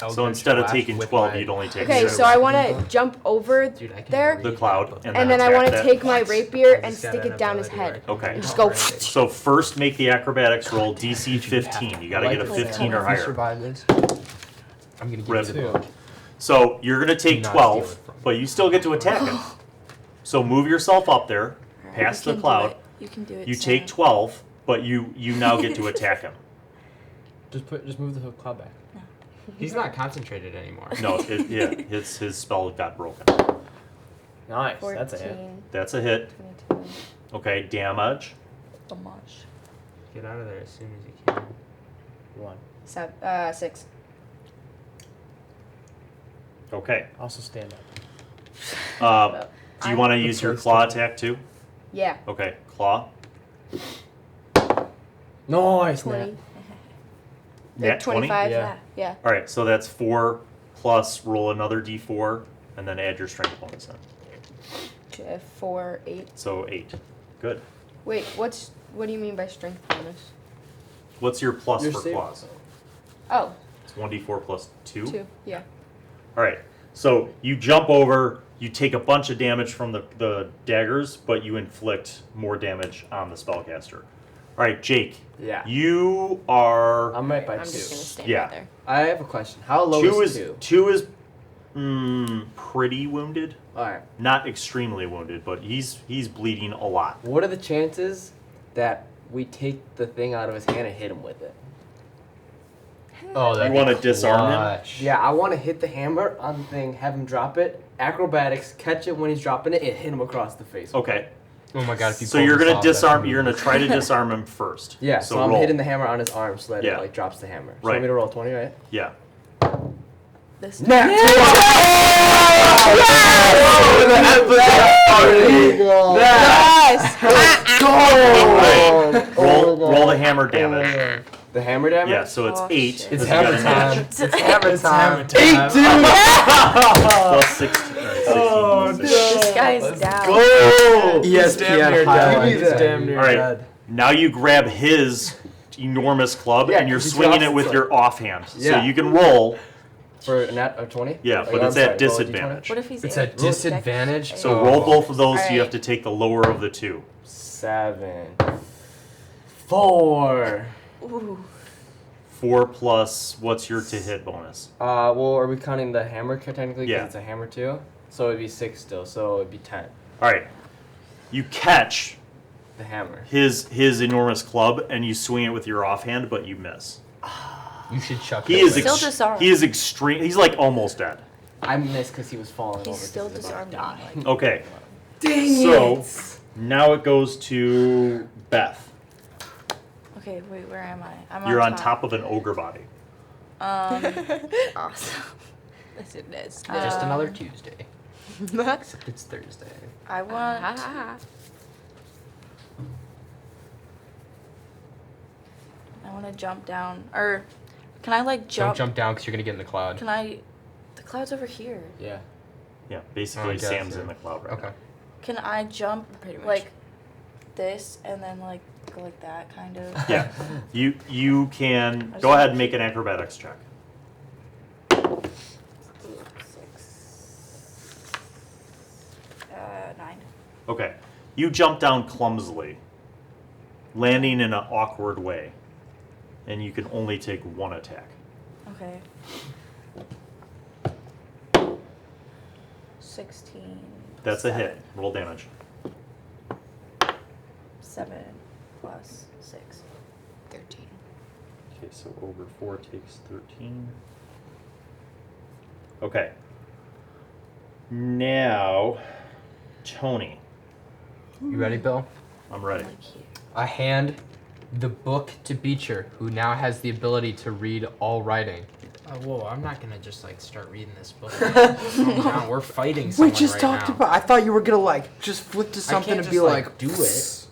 Elder So instead of Flash taking with 12, my- you'd only take Okay, 6. so I want to jump over Dude, I can there, read The that cloud, book. and and then I attack want to that. take my rapier I and just got stick an it down his ability head. where I Okay. can And just go. read it. So first, make the acrobatics roll DC 15. You gotta Like get a it. 15 or If you higher. survive this, I'm gonna give Red. you the book. So you're gonna take Do not 12, steal it from me. but you still get to attack him. So move yourself up there, Alright, past you the can do cloud. it. You can do it. You Sam. take 12, but you now get to attack him. Just move the cloud back. He's not concentrated anymore. No, his spell got broken. Nice. 14, That's a hit. That's a hit. 22. Okay, damage. So much. Get out of there as soon as you can. 1. 6. Okay. Also stand up. Do you want to use your claw attack too? Yeah. Okay, claw. Nice, 20. Nat. Nat 20? 25. Yeah. Yeah. All right, so that's 4 plus roll another d4 and then add your strength bonus in. 4, 8. So 8. Good. Wait, what do you mean by strength bonus? What's your plus Your for save- claws? Oh, It's 1d4 plus 2. 2. Yeah. All right, so you jump over, you take a bunch of damage from the daggers, but you inflict more damage on the spellcaster. All right, Jake, Yeah. you are... I'm right by I'm 2. just gonna stand Yeah. right there. I have a question. How low 2 is is 2? 2 is pretty wounded. Alright. Not extremely wounded, but he's bleeding a lot. What are the chances that we take the thing out of his hand and hit him with it? Oh, You wanna disarm him? clutch. Yeah, I want to hit the hammer on the thing, have him drop it, acrobatics, catch it when he's dropping it, and hit him across the face. Okay, Oh my god, if you so pull you're this gonna off, that's disarm. gonna You're be- gonna try to disarm him first. Yeah, so I'm roll. hitting the hammer on his arm so that Yeah. it like drops the hammer. So Right. want me to roll 20, right? Yeah. This. Yes! Roll the hammer damage. The hammer damage? Yeah, so it's Oh, 8. shit. It's because you got hammer a time. match. It's hammer time. +16. 16. This guy's down. Go! ESPN highlights. It's damn near All right. dead. Now you grab his enormous club Yeah, and you're 'cause he swinging drops it with it. your offhand. So Yeah. you can roll. For a nat of 20? Yeah, Like, but I'm it's sorry, at roll a disadvantage. What if he's It's a a disadvantage. So Oh. roll both of those. So you Alright. have to take the lower of the 2. 7. 4. Ooh. 4 plus what's your to hit bonus? Well, are we counting the hammer technically? 'Cause Yeah. it's a hammer too. So it'd be 6 still. So it'd be 10. All right. You catch The hammer. his enormous club and you swing it with your offhand, but you miss. You should chuck He it is away. Still disarmed. he is extreme. He's like almost dead. I missed because he was falling over. He's 'cause still he was about to disarmed. die. Like, Okay. Dang So now it goes to Beth. okay, wait, where am I? I'm You're on top of an ogre body. Awesome. Yes, it is. Just Uh, another Tuesday. Except it's Thursday. I want. I want to jump down, or can I like Don't jump? jump down because you're gonna get in the cloud. Can I? The cloud's over here. Yeah. Yeah, Oh, I basically guess, Sam's yeah. in the cloud right Okay. Can I jump Pretty much. like this and then like go like that kind of? now. Yeah. You can go ahead and make an acrobatics check. Okay. You jump down clumsily, landing in an awkward way, and you can only take one attack. Okay. 16. That's a hit. Roll damage. 7 plus 6. 13. Okay, so Ogre 4 takes 13. Okay. Now, Tony. You ready, Bill? I'm ready. Like here. I hand the book to Beecher, who now has the ability to read all writing. Whoa, I'm not gonna just like start reading this book. Calm down, we're fighting We someone just right talked now. about. I thought you were gonna like just flip to I something can't and just, be like, do it.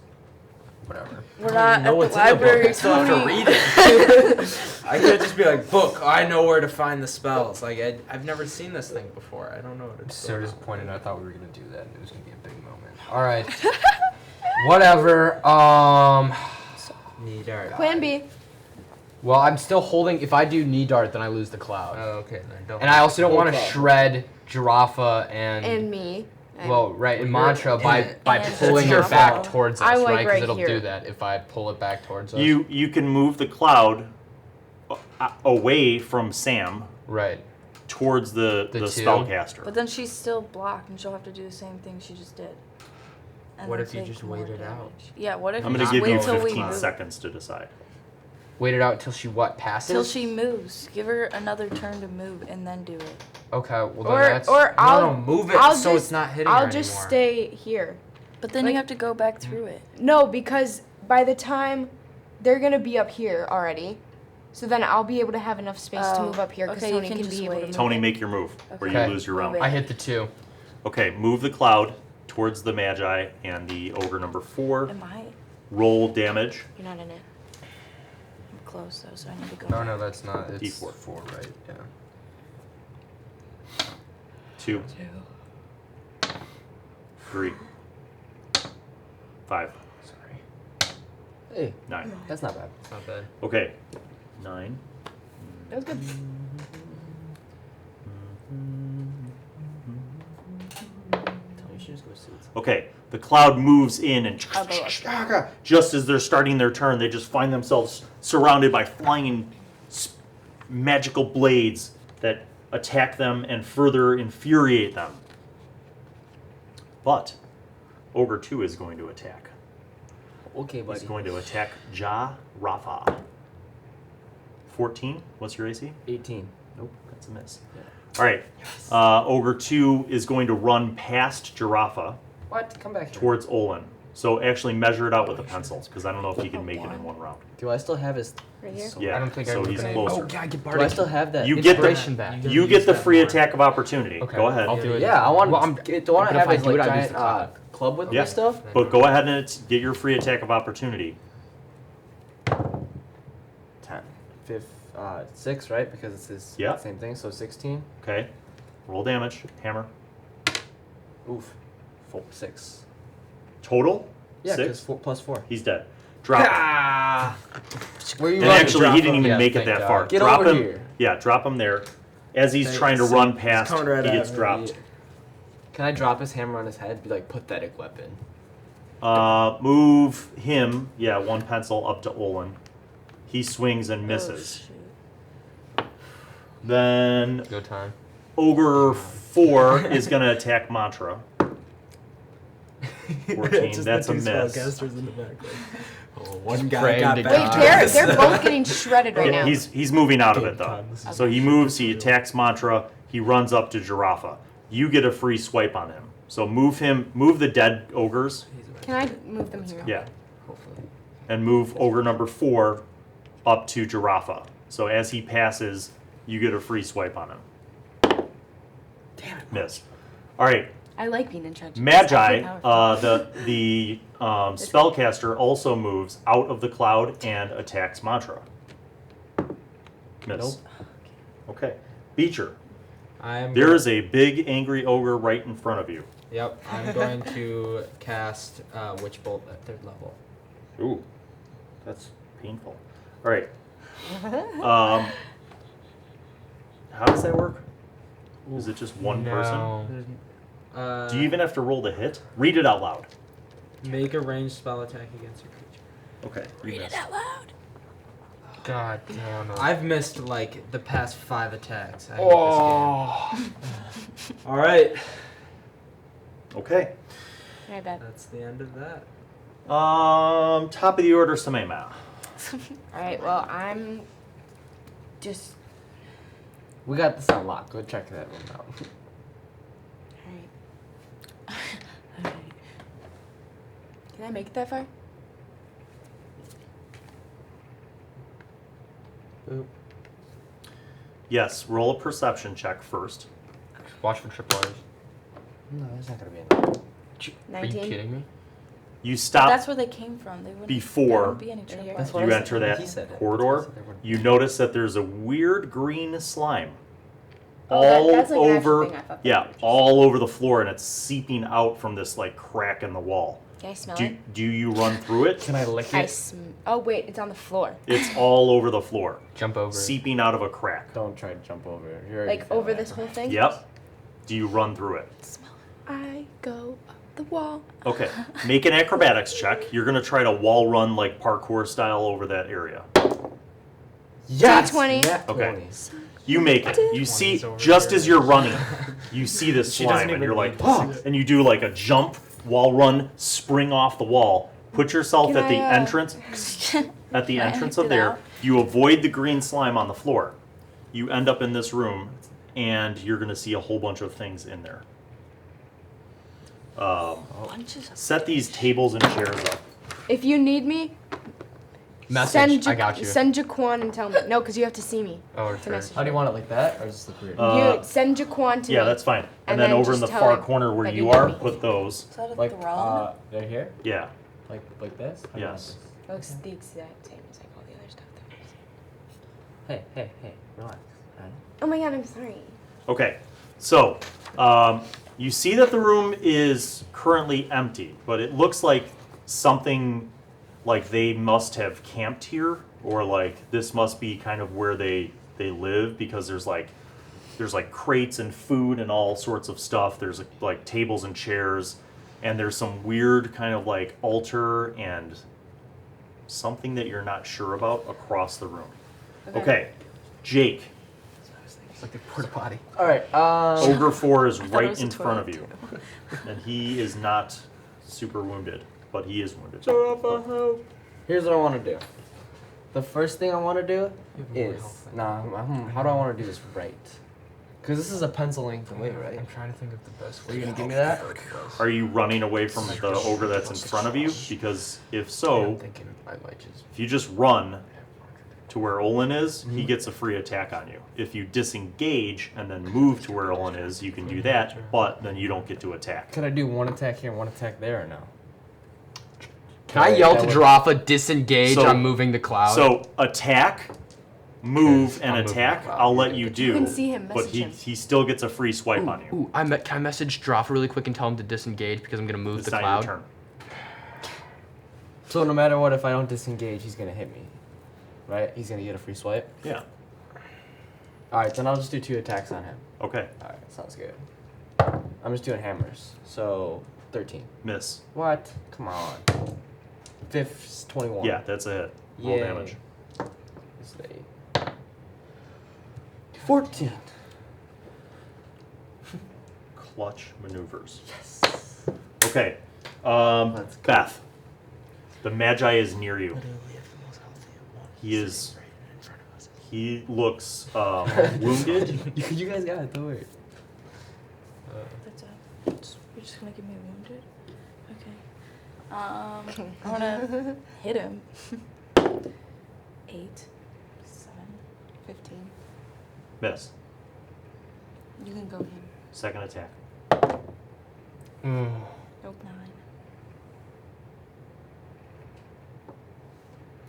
Whatever. We're not know at the what's in the book. library, I still have to Tony. read it. I can't just be like, book, I know where to find the spells. Like, I've never seen this thing before. I don't know what I'm it's so disappointed. I thought we were gonna do that, and it was gonna be a big moment. All right. Whatever. Need art. Plan B. Well, I'm still holding. If I do knee dart, then I lose the cloud. Oh, okay, then don't. And I also don't No want to problem. shred Jaraffa and And me. well, right, and Well, you're Mantra in by it. by And pulling your it back fault. towards us, I'm, like, right? Because right it'll here. do that if I pull it back towards us. You can move the cloud away from Sam right. towards the The two? spellcaster. But then she's still blocked, and she'll have to do the same thing she just did. And What then if you take just more wait it out? damage. Yeah, what if I'm you going to just give wait you till we 15 move? seconds to decide. Wait it out till she what passes? Till she moves. Give her another turn to move, and then do it. Okay, well then Or that's. I'll move it I'll so just, it's not hitting I'll her just anymore. stay here. But then Like- you have to go back through it. No, because by the time they're gonna be up here already, so then I'll be able to have enough space to Oh, move up here because okay, you Tony can can just be able to wait. move. Tony, it. make your move, or you Okay. lose your round. Move I hit the 2. Okay, move the cloud towards the Magi and the Ogre number 4. Am I? Roll damage. You're not in it. I'm close though, so I need to go. No, back. no, that's not. It's D4. 4, right? Yeah. 2, 3, 5, Sorry. hey, 9. that's not bad. It's not bad. Okay, 9. That was good. You should just go suits. Okay, the cloud moves in and I'll go up. just as they're starting their turn, they just find themselves surrounded by flying magical blades that attack them and further infuriate them. But Ogre 2 is going to attack. Okay, buddy. He's going to attack Jaraffa. 14. What's your AC? 18. Nope, that's a miss. All right. Ogre 2 is going to run past Jaraffa What? Come back here. towards Olin. So actually measure it out with a pencil, because I don't know if he can make it in one round. Do I still have his? Right here? Yeah, I don't think so I've he's been closer. able- yeah, I get Do I still have that? You get the Inspiration back. you get the free attack of opportunity. Okay, Go ahead. I'll do it. Yeah, I want. Well, I'm- do I want but to if have I his do like it, I'll use giant the cloud. club with Yeah. me stuff? But go ahead and get your free attack of opportunity. 10. 6, right? Because it's his Yeah. same thing. So 16. Okay. Roll damage. Hammer. Oof. 6. Total? Yeah, 6? because 4 plus 4. He's dead. Drop him. Ah! Where you And running? actually, Drop he didn't him. even Yeah, make it thank that God. far. Get drop over him. here. Yeah, drop him there. As he's trying to run past, coming right he at gets me. dropped. Can I drop his hammer on his head? Be like pathetic weapon. Move him, yeah, 1 pencil up to Olin. He swings and misses. Oh, shoot. Then Go time. Ogre 4 is going to attack Mantra. 14, that's a miss. In the back, oh, one guy Framed got to back. die. Wait, they're both getting shredded right Yeah, now. he's moving out of Game it though. time, this is So he moves, he attacks Mantra, he runs up to Jaraffa. You get a free swipe on him. So move the dead ogres, Can I move them here? yeah, Hopefully. and move ogre number 4 up to Jaraffa. So as he passes, you get a free swipe on him. Damn it. Miss. All right, I like being in charge. Magi, the spellcaster also moves out of the cloud and attacks Mantra. Miss. Nope. Okay. Beecher, I'm there is a big angry ogre right in front of you. Yep, I'm going to cast Witch Bolt at 3rd level. Ooh, that's painful. All right. How does that work? Is it just one person? There's- Do you even have to roll to hit? Read it out loud. Make a ranged spell attack against your creature. Okay. Read it out loud. God damn it. I've missed like the past 5 attacks. I hate this All right. Okay. I bet. game. That's the end of that. Top of the order, Samema. Alright, well, I'm just. We got this on lock. Go check that one out. Alright. Can I make it that far? Boop. Yes, roll a perception check first. Watch for tripwires. No, there's not gonna be enough. Are you 19. kidding me? You stop That's where they came from. They wouldn't. Before there wouldn't be any trip That's wires. what you I enter said. that He said it. corridor. There wouldn't- You notice that there's a weird green slime Oh, that- all that's like an actual over, thing. I thought that yeah, was just- all over the floor, and it's seeping out from this like crack in the wall. Can I smell Do it? do you run through it? Can I lick I it? Oh, wait, it's on the floor. It's all over the floor, Jump over. seeping out of a crack. Don't try to jump over it. You're already Like, over failing. this whole thing? Yep. Do you run through it? I go up the wall. Okay. Make an acrobatics check. You're gonna try to wall run like parkour style over that area. Yes! D20. Nat Okay. 20. You make it. You see, 20's over just here. as you're running, you see this She doesn't slime, and even you're like, need oh, this. and you do like a jump, wall run, spring off the wall, put yourself Can at the I, entrance, at the Can I entrance act of it there. out? You avoid the green slime on the floor. You end up in this room, and you're gonna see a whole bunch of things in there. Bunches of Set these tables and chairs up. If you need me, Message. I got you. Send Jaquan and tell me. No, because you have to see me. Oh, to sure. message How do you want it, like that? Or does this look weird? you send Jaquan to Yeah, me. that's fine. And And then then over in the just tell far him corner where that you you need are, me. put those. Is that a Like, throne? they're here? Yeah. Like this? How do you want Yes. this? It looks the exact same as like all the other stuff that we've seen. Hey, relax. Alright? Oh my god, I'm sorry. Okay, so you see that the room is currently empty, but it looks like something like they must have camped here, or like this must be kind of where they live, because there's like crates and food and all sorts of stuff. There's like tables and chairs, and there's some weird kind of like altar and something that you're not sure about across the room. Okay, Jake. It's like the porta potty. Alright, Ogre 4 is thought it right was a in front of toilet, you, and he is not super wounded, but he is wounded. here's what I want to do. The first thing I want to do You have more is... health than how do I want to do this right? Because this is a pencil length away, right? I'm trying to think of the best Are way. you going to give me that? Are you running away from the ogre that's in front of you? Because if I'm so, thinking I might just. if you just run to where Olin is, Mm-hmm. he gets a free attack on you. If you disengage and then move to where Olin is, you can do that, but then you don't get to attack. Could I do one attack here and one attack there or no? Can I yell to Jaraffa, disengage, So- I'm moving the cloud? So attack, move, Okay, and I'll move attack, the cloud. I'll let you do. You can see him, but message he, him. he still gets a free swipe on you. Ooh, can I message Jaraffa really quick and tell him to disengage because I'm going to move It's the not cloud? your turn. So no matter what, if I don't disengage, he's going to hit me. Right? He's going to get a free swipe? Yeah. Alright, then I'll just do 2 attacks on him. Okay. Alright, sounds good. I'm just doing hammers. So, 13. Miss. What? Come on. 5's 21. Yeah, that's a hit. Roll Yay. damage. It's the 14. Clutch maneuvers. Yes. Okay. Let's go. Beth. The Magi is near you. He is. He looks wounded. You guys got it, don't worry. That's it. You're just gonna give me wounded? Okay. I'm gonna hit him. 8, 7, 15. Miss. You can go him. Second attack. Mm. Nope. 9.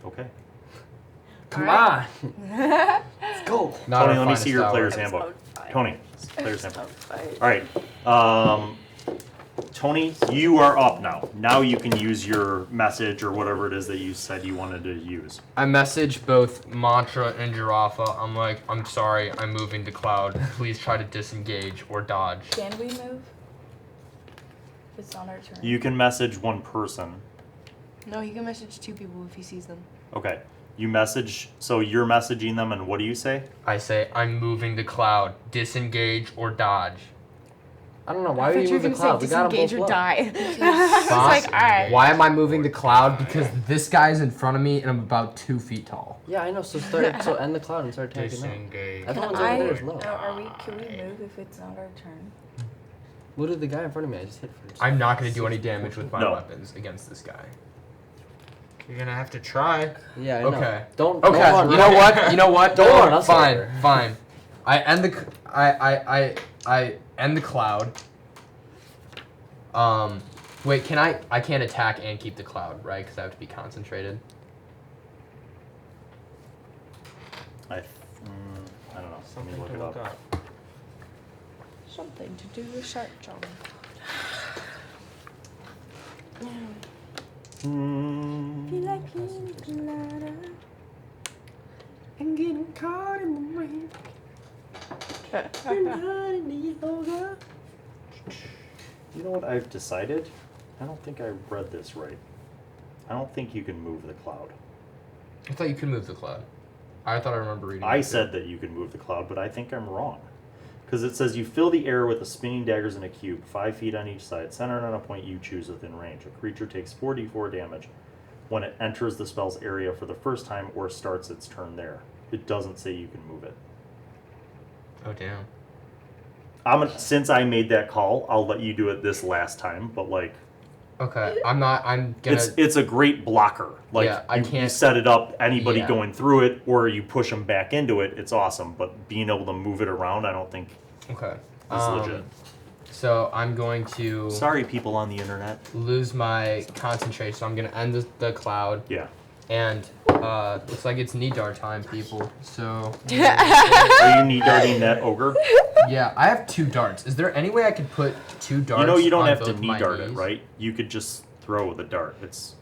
Okay. Come on. Let's go. Not Tony, our let me finest see your hour. player's handbook. Tony, player's handbook. All right. Tony, you are up now. Now you can use your message or whatever it is that you said you wanted to use. I message both Mantra and Jaraffa. I'm like, I'm sorry, I'm moving the cloud. Please try to disengage or dodge. Can we move? If it's on our turn. You can message one person. No, he can message 2 people if he sees them. Okay. You message, so you're messaging them, and what do you say? I say, I'm moving the cloud. Disengage or dodge. I don't know. I Why are thought you you were moving the gonna cloud? say We got 'em disengage both or low. die. It's like, alright. Why am I moving the cloud? Because this guy's in front of me and I'm about 2 feet tall. Yeah, I know. So end the cloud and start attacking them. Disengage. Everyone's I, over there is low. can we move if it's not our turn? What did the guy in front of me? I just hit for. I'm not going to do any damage with my No. weapons against this guy. You're gonna have to try. Yeah, I know. Okay. Don't. Okay. Don't You know what? You know what? Don't run us Fine. over. Fine. I end the. I end the cloud. Wait. Can I? I can't attack and keep the cloud, right? Because I have to be concentrated. I don't know. Let me look it up. Something to do with shark John. Be like pina colada. I'm getting caught in the rain. You know what I've decided? I don't think I read this right. I don't think you can move the cloud. I thought you could move the cloud. I thought I remember reading. I it too. said that you can move the cloud, but I think I'm wrong. Because it says you fill the air with the spinning daggers in a cube, 5 feet on each side, centered on a point you choose within range. A creature takes 4d4 damage when it enters the spell's area for the first time or starts its turn there. It doesn't say you can move it. Oh damn. Since I made that call, I'll let you do it this last time, but like... Okay. I'm gonna. It's a great blocker. Like, Yeah, I you can't- set it up, anybody Yeah. going through it, or you push them back into it, it's awesome. But being able to move it around, I don't think Okay. is legit. So I'm going to Sorry, people on the internet. lose my concentration. So I'm gonna end the cloud, Yeah. and looks like it's Nidar time, people. So Are you knee darting that ogre? yeah, I have 2 darts. Is there any way I could put 2 darts? You know you don't on have to both knee my dart it, knees? right? You could just throw the dart. It's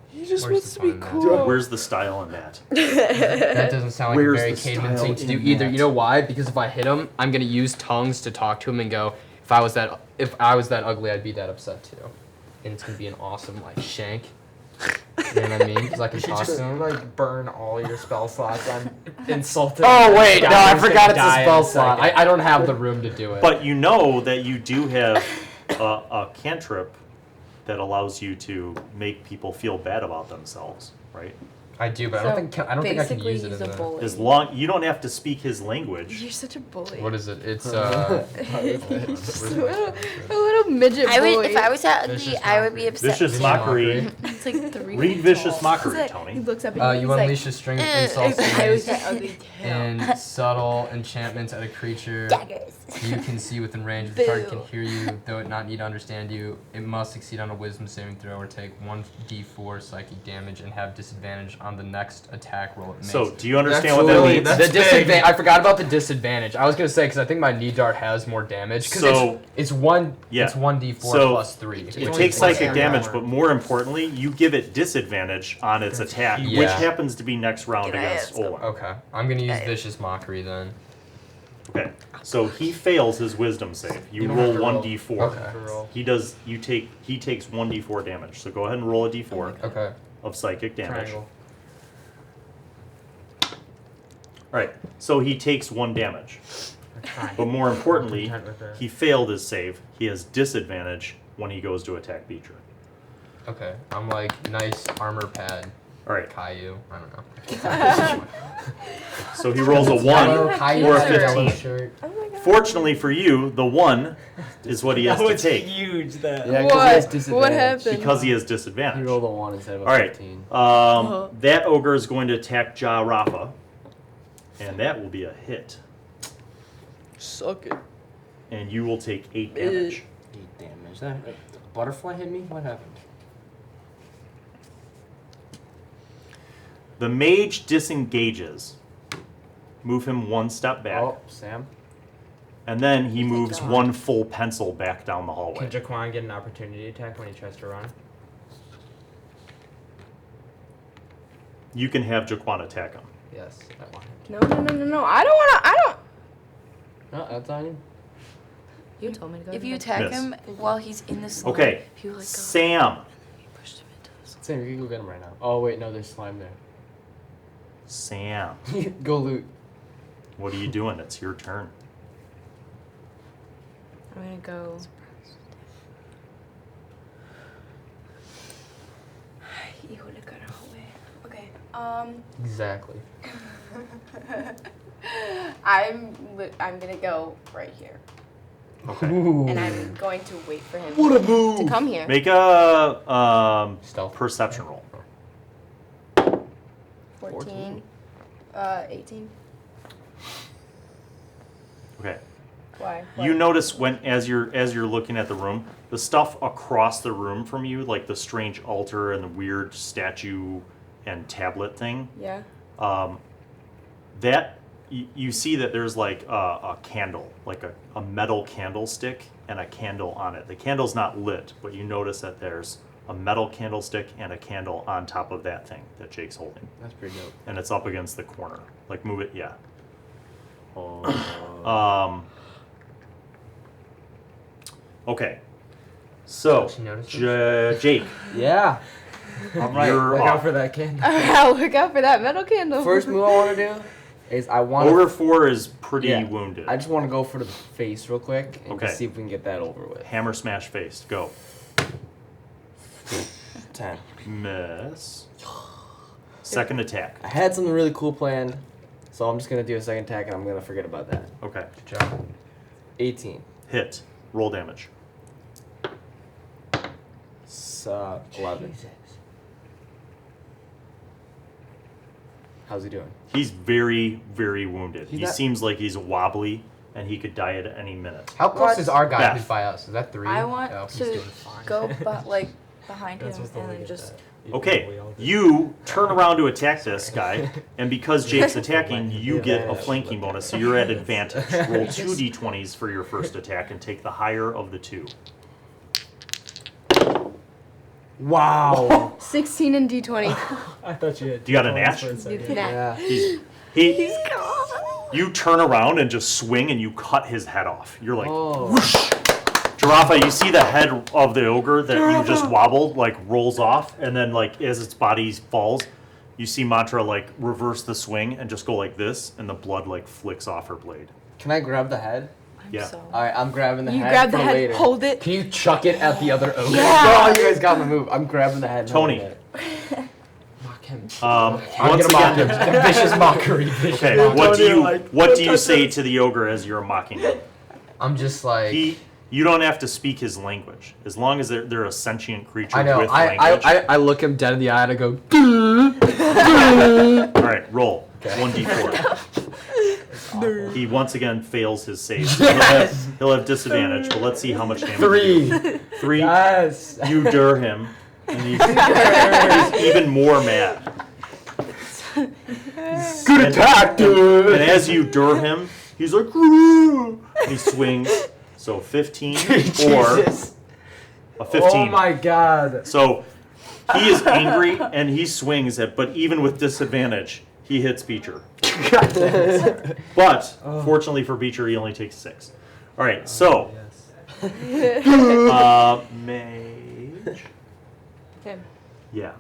He just Where's wants the to be fun in that? cool. where's the style in that? That doesn't sound like Where's a very the Caedmon style thing to do in either. that? You know why? Because if I hit him, I'm gonna use tongues to talk to him and go, if I was that ugly, I'd be that upset too. And it's gonna be an awesome like shank. You know what I mean? Because I can You should talk just to him. like burn all your spell slots on insulting. Oh wait, no, I Guy's forgot it's gonna a die in spell a slot. second. I don't have the room to do it. But you know that you do have a cantrip that allows you to make people feel bad about themselves, right? I do, but I don't think I can Basically, use it he's in a the. bully. As long you don't have to speak his language. You're such a bully. What is it? It's He's just a little midget I bully. would, if I was that Vicious ugly, I would be mockery. upset. Vicious too. mockery. It's like 3 Read feet vicious tall. mockery, He Tony. looks up at you. you he's unleash a string of insults I was against that ugly too. and subtle enchantments at a creature Daggers. you can see within range. The target Boo. can hear you, though it not need to understand you. It must succeed on a wisdom saving throw or take 1d4 psychic damage and have disadvantage on the next attack roll it makes. So, do you understand That's what that really- means? that's The big. disadvantage. I forgot about the disadvantage. I was gonna say because I think my knee dart has more damage. 'Cause So- it's 1. Yeah. It's 1d4 So, plus 3. It only takes plus psychic one damage, armor. but more importantly, you give it disadvantage on its attack, huge. which Yeah. happens to be next round Can I against add some? Olin. Okay, I'm gonna use vicious mockery then. Okay, so he fails his wisdom save. You You don't roll have to roll. 1d4. Okay. He does. He takes 1d4 damage. So go ahead and roll a d4 Okay. of psychic damage. Triangle. All right. So he takes 1 damage. Fine. But more importantly, Content with that. he failed his save. He has disadvantage when he goes to attack Beecher. Okay. I'm like nice armor pad. All right. Caillou. I don't know. So he rolls a Yellow 1 Caillou or a has yellow 15. shirt. Oh my god. Fortunately for you, the 1 is what he has to take huge. That. Yeah, 'cause he has What? disadvantage. What happened? because he has He disadvantage. rolled a 1 instead of a All right. 15. That ogre is going to attack Jaraffa, and that will be a hit. Suck it. And you will take 8 damage. 8 damage. That butterfly hit me? What happened? The mage disengages. Move him 1 step back, Oh, Sam. and then he moves 1 full pencil back down the hallway. Can Jaquan get an opportunity attack when he tries to run? You can have Jaquan attack him. Yes, I want him. No. I don't wanna. I don't. No, that's on you. You told me to go. If ahead. you attack Miss. him while he's in the slime, Okay, if you like go, Sam. you pushed him into the slime. Sam, you can go get him right now. Oh wait, no, there's slime Sam, there. Go loot. what are you doing? It's your turn. I'm gonna go. You would have got away. Okay. Exactly. I'm gonna go right here, Okay. and I'm going to wait for him What a move! to come here. Make a Stealth. perception roll. 14. 18. Okay. Why? You notice as you're looking at the room, the stuff across the room from you, like the strange altar and the weird statue and tablet thing, Yeah. that you see that there's like a candle, like a metal candlestick and a candle on it. The candle's not lit, but you notice that there's a metal candlestick and a candle on top of that thing that Jake's holding. That's pretty dope. And it's up against the corner. Like move it, yeah. Okay. So, She notices? Jake, Yeah. I'm right. You're Look off. out for that candle. I'll look out for that metal candle. First move I want to do is I want Ogre to. 4 is pretty Yeah. wounded. I just want to go for the face real quick and Okay. just see if we can get that over with. Hammer smash face. Go. 10. Miss. Second attack. I had something really cool planned, so I'm just gonna do a second attack and I'm gonna forget about that. Okay. Good job. 18. Hit. Roll damage. 11. How's he doing? He's very, very wounded. He's He not- seems like he's wobbly and he could die at any minute. How close is our guy Beth. who's by us? Is that 3? I want Oh, he's to doing fine. go behind him and then just. Okay, you turn around to attack this guy, and because Jake's attacking, you get a flanking bonus, so you're at advantage. Roll 2 d20s for your first attack and take the higher of the two. Wow. 16 and D20. I thought you had. You got a natch? Nah. Yeah. He, you turn around and just swing and you cut his head off. You're like, Oh. Jaraffa, you see the head of the ogre that you just wobbled, like rolls off, and then like as its body falls, you see Mantra like reverse the swing and just go like this, and the blood like flicks off her blade. Can I grab the head? I'm Yeah. so. Alright, I'm grabbing the You head. grab the for head, later. hold it. Can you chuck it at the other ogre? Yeah. Oh, you guys got the move. I'm grabbing the head. and Tony. holding it. Mock him. I'm Once gonna mock again, him. Vicious mockery. okay, what do you say to the ogre as you're mocking him? I'm just like. You don't have to speak his language as long as they're a sentient creature I know. with language. I look him dead in the eye and I go. All right, roll 1d4. He once again fails his save. So he'll have disadvantage, but let's see how much damage. 3. 3. Yes. You dur him, and he's even more mad. Good attack, dude. And as you dur him, he's like, "Grrr," and he swings. So 15 or Jesus. a 15. Oh my god. So he is angry and he swings it, but even with disadvantage, he hits Beecher. But fortunately for Beecher, he only takes 6. All right, so mage. Okay. Yeah.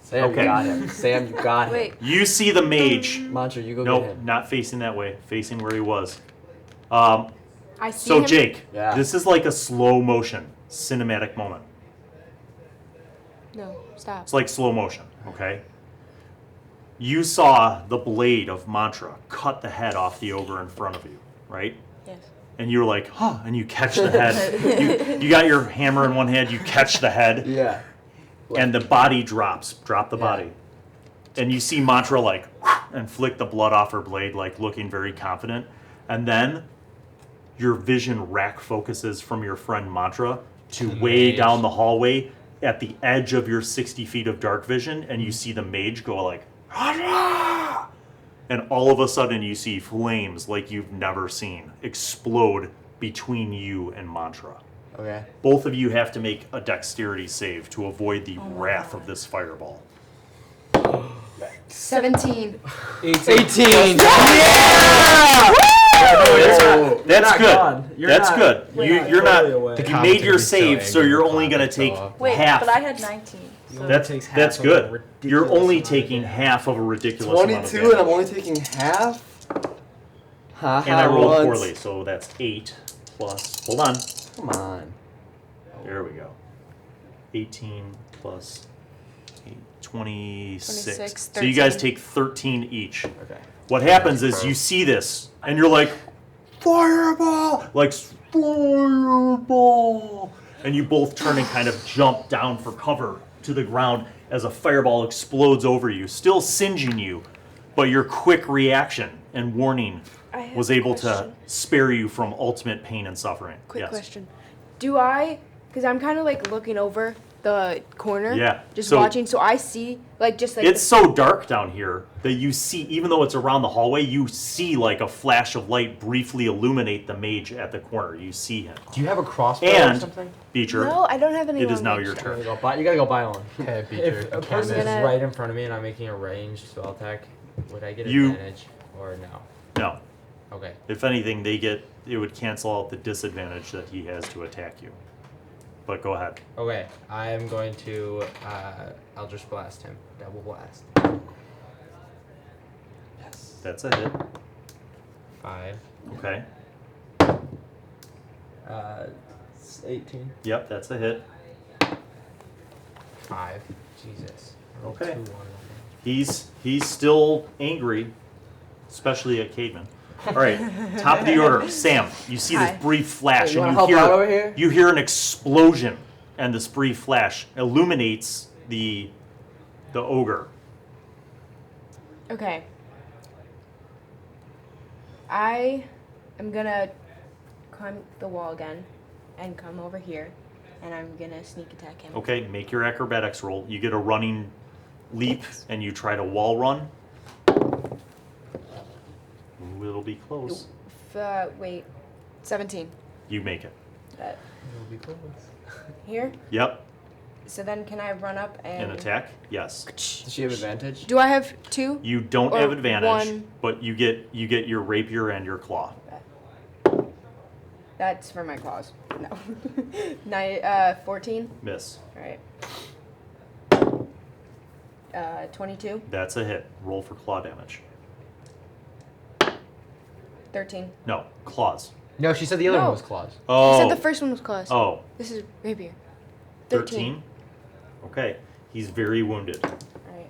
Sam, Okay. you got him. Sam, you got him. Wait. You see the mage. Mantra, you go Nope, get him. not facing that way. Facing where he was. I see So him. Jake, Yeah. this is like a slow motion cinematic moment. No, stop. It's like slow motion, okay? You saw the blade of Mantra cut the head off the ogre in front of you, right? Yes. And you were like, huh, and you catch the head. you got your hammer in one hand, you catch the head, Yeah. and the body drops. Drop the body. And you see Mantra like, and flick the blood off her blade, like looking very confident. And then your vision rack focuses from your friend Mantra to way mage. down the hallway at the edge of your 60 feet of dark vision, and you see the mage go like, "Ah!" And all of a sudden you see flames like you've never seen explode between you and Mantra. Okay. Both of you have to make a dexterity save to avoid the wrath of this fireball. 17. 18. Yeah! That's not good. gone. You're That's not- good. you're You're not not. totally away. You made your save, so you're only gonna take Wait, half. but I had 19. So That's good. You're only taking half of a ridiculous amount of 22, and I'm damage. only taking half. And I rolled poorly, so that's 8 plus. Hold on. Come on. There we go. 18 plus 8, 26. 26, So you guys 13. take 13 each. Okay. What happens is you see this, and you're like, fireball! Like, fireball! And you both turn and kind of jump down for cover to the ground as a fireball explodes over you, still singeing you, but your quick reaction and warning I have was a able to question. spare you from ultimate pain and suffering. Quick Yes. question. Do I, because I'm kind of like looking over the corner. Yeah, Just so- watching. So I see like just like It's so dark down here that you see, even though it's around the hallway, you see like a flash of light briefly illuminate the mage at the corner. You see him. Do you have a crossbow or And, something? Beecher, No, I don't have any. it is long now range your stuff. turn. You gotta go buy one. Okay, If Beecher. a person is gonna- right in front of me and I'm making a ranged spell attack, would I get You- advantage or no? No. Okay. If anything, it would cancel out the disadvantage that he has to attack you. But go ahead. Okay, I am going to Eldritch Blast him. Double blast. Yes. That's a hit. 5. Okay. 18. Yep, that's a hit. 5. Jesus. I rolled Okay. 2 1. He's still angry, especially at Caedmon. All right, top of the order. Sam, you see this Hi. brief flash, Hey, you wanna and help out over here? you hear an explosion, and this brief flash illuminates the ogre. Okay. I am gonna climb the wall again and come over here, and I'm gonna sneak attack him. Okay, make your acrobatics roll. You get a running leap, and you try to wall run. Ooh, it'll be close. Wait, 17. You make it. That It'll be close. here. Yep. So then, can I run up and An attack? Yes. Does she have advantage? Do I have 2? You don't Or have advantage, one. but you get your rapier and your claw. That's for my claws. No. 14. Miss. All right. 22. That's a hit. Roll for claw damage. 13. No, claws. No, she said the other No. one was claws. You Oh. said the first one was claws. Oh. This is rapier. 13? Okay. He's very wounded. All right.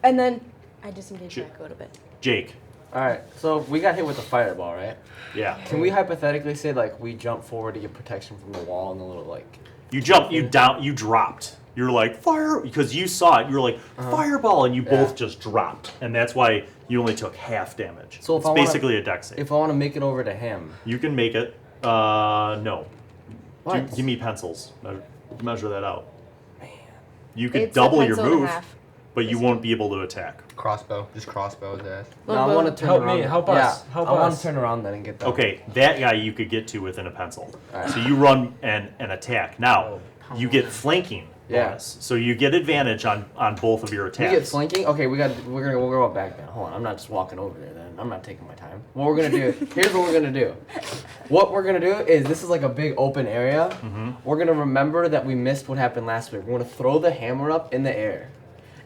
And then I disengage J- back a little bit. Jake. Alright, so we got hit with a fireball, right? Yeah. Can we hypothetically say, like, we jump forward to get protection from the wall and the little, like... You jumped, you dropped. You're like, fire, because you saw it. You were like, fireball, and you both just dropped. And that's why you only took half damage. So if it's I wanna- basically a dex save. If I want to make it over to him... You can make it. No. What? Give me pencils. Measure that out. Man. You could It's a double your pencil and a move, half. but you won't be able to attack. Crossbow. Just crossbow his ass. No, I want to turn Help around. me, help yeah, us, help I want us. to turn around then and get that. Okay, that guy you could get to within a pencil. Alright. So you run and attack. Now, Oh, you get flanking Yeah. bonus. So you get advantage on both of your We attacks. get flanking? Okay, we'll go back then. Hold on, I'm not just walking over there then. I'm not taking my time. What we're going to do, here's what we're going to do. What we're going to do is, this is like a big open area. Mm-hmm. We're going to remember that we missed what happened last week. We're going to throw the hammer up in the air.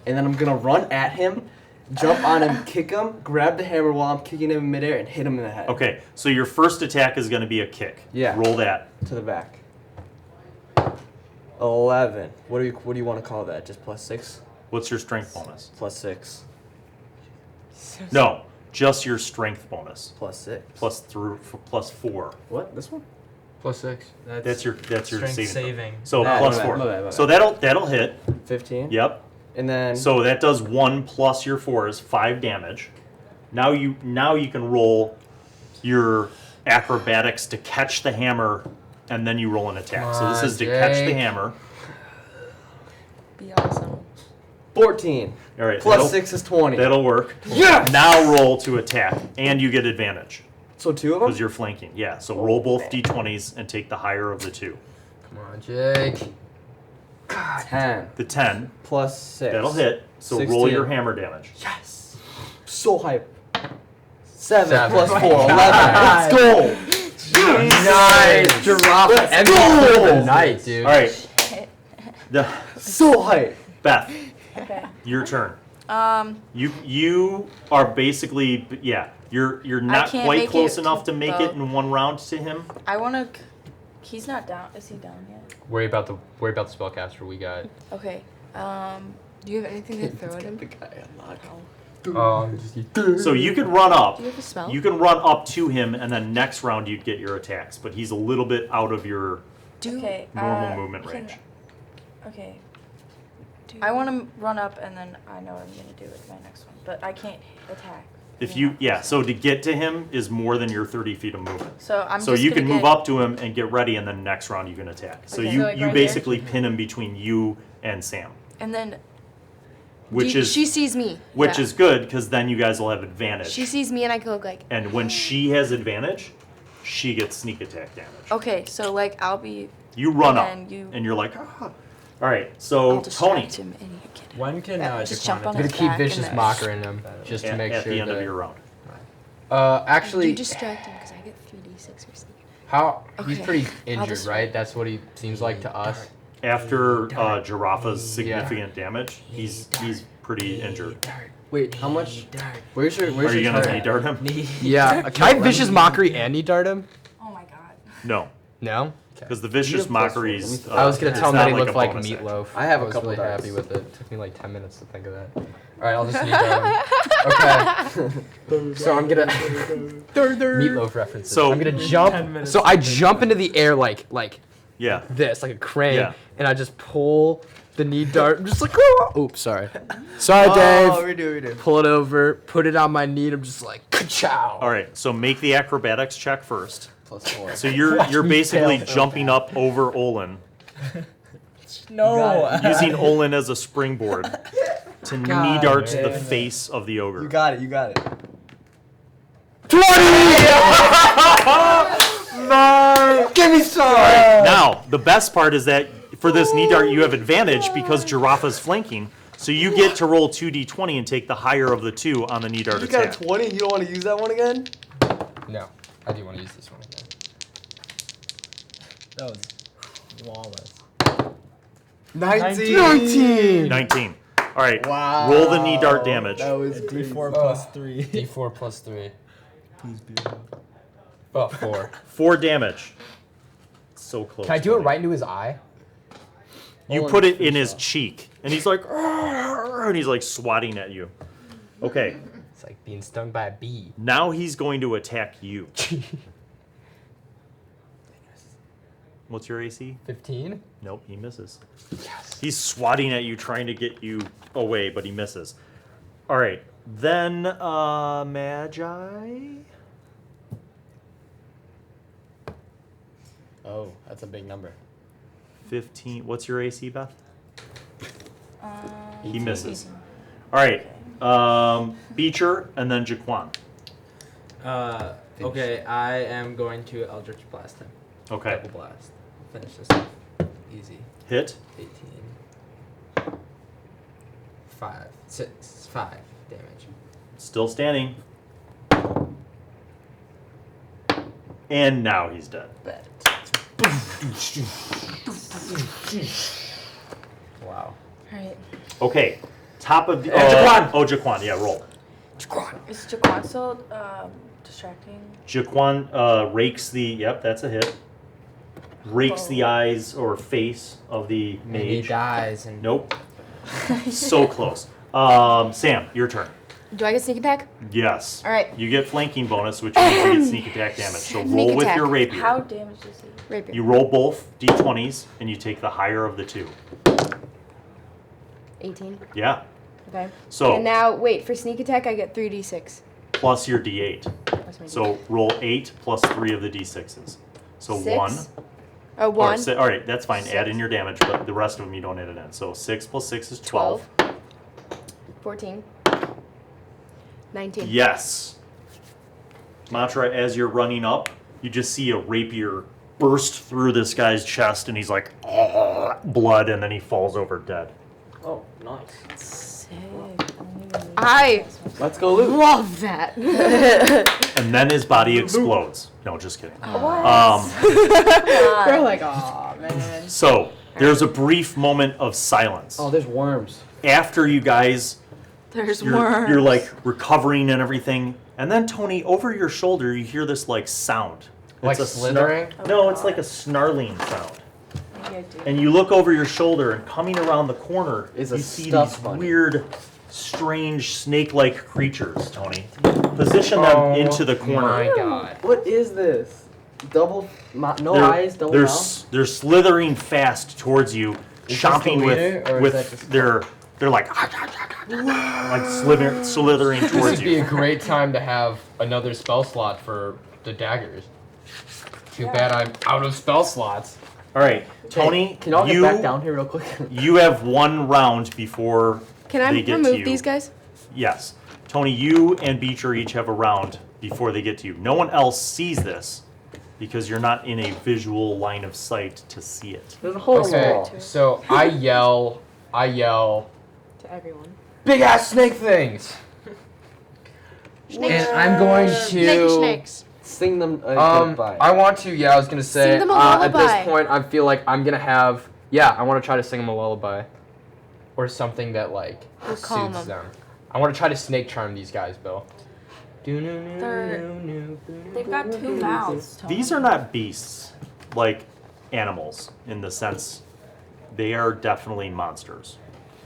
And then I'm going to run at him, jump on him, kick him, grab the hammer while I'm kicking him in midair, and hit him in the head. Okay, so your first attack is going to be a kick. Yeah. Roll that. To the back. 11. What do you want to call that? Just plus 6? What's your strength bonus? Plus 6. No, just your strength bonus. Plus 6. Plus 4. What? This one? +6. That's your strength saving. saving. So Ah, plus my bad, 4. my bad, my bad. So that'll hit. 15. Yep. And then... So that does 1 plus your 4 is 5 damage. Now you can roll your acrobatics to catch the hammer, and then you roll an attack. Come So this on, is to catch the Jake. hammer. Be awesome. 14. All right. Plus 6 is 20. That'll work. Yeah! Now roll to attack, and you get advantage So 2 of them? because you're flanking. Yeah. So roll both d20s and take the higher of the 2. Come on, Jake. 10. The 10 Plus 6. that'll hit. So roll 16. your hammer damage. Yes! So hype. 7 plus 4, Oh 11. my Let's go. Nice, Jaraffa. MVP of the night, dude. All right. So hype. Beth, Okay. your turn. You are basically You're not can't quite make close it enough to make though. it in one round to him. I wanna. He's not down. Is he down yet? Worry about the spellcaster we got. Okay. Do you have anything to throw at him? The guy unlocked. So you could run up. Do you have a spell? You can run up to him, and then next round you'd get your attacks. But he's a little bit out of your Okay. normal movement can- range. Okay. I want to run up, and then I know what I'm gonna do with my next one, but I can't attack. If you so to get to him is more than your 30 feet of movement. So I'm. So just you gonna can move get- up to him and get ready, and then next round you can attack. So Okay. you So, like, you right basically pin him between you and Sam, And then which is She sees me. which Yeah. is good because then you guys will have advantage. She sees me and I go like. And when she has advantage, she gets sneak attack damage. okay, so like I'll be. You run up, and you- and you're like, ah. All right, so I'll Tony, distract him and he can. When can Just jump on I'm his gonna keep back vicious and then- mocker in him just to at, make at sure the end that. of your round. Actually, You distract him because I get 3d6 for sneak. how he's Okay. pretty I'll injured, just- right? That's what he seems like to us. After Jaraffa's significant damage, he's pretty injured. Wait, how much? Where's your Are you gonna turret? knee dart him? Yeah. Can I vicious mockery and knee dart him? Oh my god. No, No. because the vicious mockeries. I was gonna it's tell him not that he like looked a like bonus action. meatloaf. I have a was couple really darts. happy with it. It took me like 10 minutes to think of that. All right, I'll just knee dart him. Okay. So I'm gonna meatloaf references. So- I'm gonna jump. So I jump into the air like Yeah. this, like a crane, Yeah. and I just pull the knee dart. I'm just like, oh! Oops, sorry. Sorry, Dave. redo. Pull it over, put it on my knee. And I'm just like, ka-chow. All right, so make the acrobatics check first. Plus 4. So you're basically jumping up over Olin, No. using Olin as a springboard to knee dart to the face of the ogre. You got it. 20! No! Give me some! Now, the best part is that for this knee dart, you have advantage because Jaraffa's flanking. So you get to roll 2d20 and take the higher of the two on the knee dart You got attack. a 20? You don't want to use that one again? No, I do want to use this one again. That was flawless. 19! 19. All right, Wow. roll the knee dart damage. That was D4 plus 3. D4 plus 3. Please be. Oh, 4. 4 damage. So close. Can I do it buddy. right into his eye? You put it in his cheek, and he's like, "Arr!" and he's like swatting at you. Okay, It's like being stung by a bee. now he's going to attack you. What's your AC? 15? Nope, he misses. Yes. He's swatting at you, trying to get you away, but he misses. All right, then Magi. Oh, that's a big number. 15. What's your AC, Beth? He 18. misses. All right, Beecher and then Jaquan. Okay, I am going to Eldritch Blast him. Okay, Double blast. Finish this off. Easy. hit. 18. 5. 6. 5 damage. Still standing. And now he's dead. Wow. Alright. Okay, top of the. Jaquan. Oh, Jaquan, yeah, roll. Is Jaquan still distracting? Jaquan rakes the. Yep, that's a hit. Rakes the eyes or face of the And he mage. dies and Nope. So close. Sam, your turn. Do I get sneak attack? Yes. All right. You get flanking bonus, which means you get sneak attack damage. So Sneak roll with attack. your rapier. How damaged is he? Rapier. You roll both d20s, and you take the higher of the two. 18. Yeah. Okay. So And now, wait, for sneak attack, I get 3d6. plus your d8. That's my So roll 8 plus 3 of the d6s. So 6? 1. Oh, 1. All right, that's fine. Add 6. in your damage, but the rest of them you don't add it in. So 6 plus 6 is 12. 14. 19. Yes. Mantra, as you're running up, you just see a rapier burst through this guy's chest, and he's like, "Ugh," blood, and then he falls over dead. Oh, nice. Sick. I'm gonna I Let's go, Luke. love that. And then his body explodes. No, just kidding. We're like, oh man. So there's a brief moment of silence. Oh, there's worms. After you guys, There's you're worms. like recovering and everything, and then Tony, over your shoulder, you hear this like sound. Like a slithering? No, it's like a snarling sound. Maybe I do. And you look over your shoulder, and coming around the corner, Is you a see stuffed these bunny. weird, strange snake-like creatures. Tony, position them into the corner. My God. What is this? No They're- eyes, double they're, mouth? they're slithering fast towards you, Is chomping this the leader, or is with that just- they're like slithering This towards would be you. a great time to have another spell slot for the daggers. Too bad I'm out of spell slots. All right, Tony, Can y'all get you back down here real quick? you have one round before Can I they get to remove you. these guys? Yes, Tony, you and Beecher each have a round before they get to you. No one else sees this because you're not in a visual line of sight to see it. There's a hole in the Okay, wall. so I yell, To everyone. big ass snake things. And I'm going to. Snakes. Sing them goodbye. I want to. Yeah, I was gonna say. Sing them a At lullaby. this point, I feel like I'm gonna have. Yeah, I want to try to sing them a lullaby, or something that like We'll calm soothes them. them. I want to try to snake charm these guys, Bill. They've got 2 mouths. Tony. These are not beasts like animals in the sense they are definitely monsters.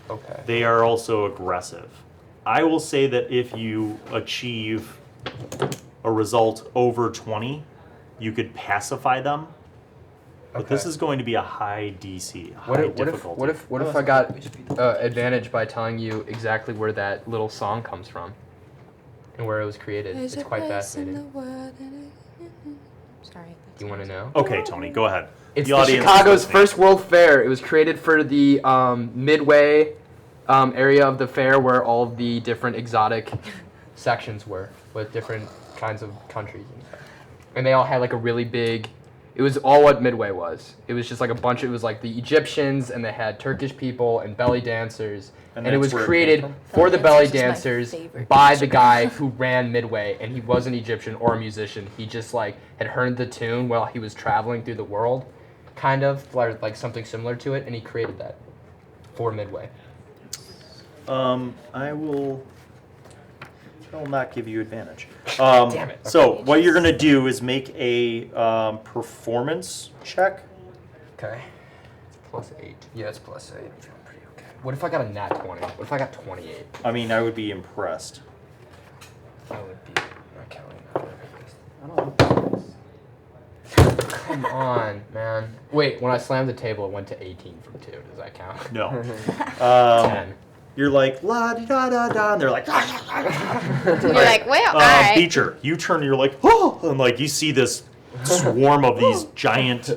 Okay. They are also aggressive. I will say that if you achieve a result over 20, you could pacify them. But this Okay. is going to be a high DC, high What if difficulty. what if I got advantage by telling you exactly where that little song comes from and where it was created? It's quite fascinating. Sorry. Do you want to know? Okay, Tony, go ahead. It's The the audience is Chicago's listening. first World Fair. It was created for the midway area of the fair where all of the different exotic sections were with different kinds of countries and stuff. And they all had like a really big. It was all what Midway was. It was just like a bunch. It was like the Egyptians, and they had Turkish people and belly dancers, and it that's was where it created came for the belly dancers is my dancers favorite by the dancer. guy who ran Midway, and he wasn't Egyptian or a musician. He just like had heard the tune while he was traveling through the world, kind of like something similar to it, and he created that for Midway. I will not give you advantage. Damn it. So what you're going to do is make a performance check. Okay. +8. Yeah, it's +8. I'm feeling pretty okay. What if I got a nat 20? What if I got 28? I mean, I would be impressed. I would be not counting that. I don't know. Come on, man. Wait, when I slammed the table, it went to 18 from 2. Does that count? No. 10. You're like, la di da da da, and they're like, You're like, well, alright. Beecher, you turn, you're like, oh, and like you see this swarm of these giant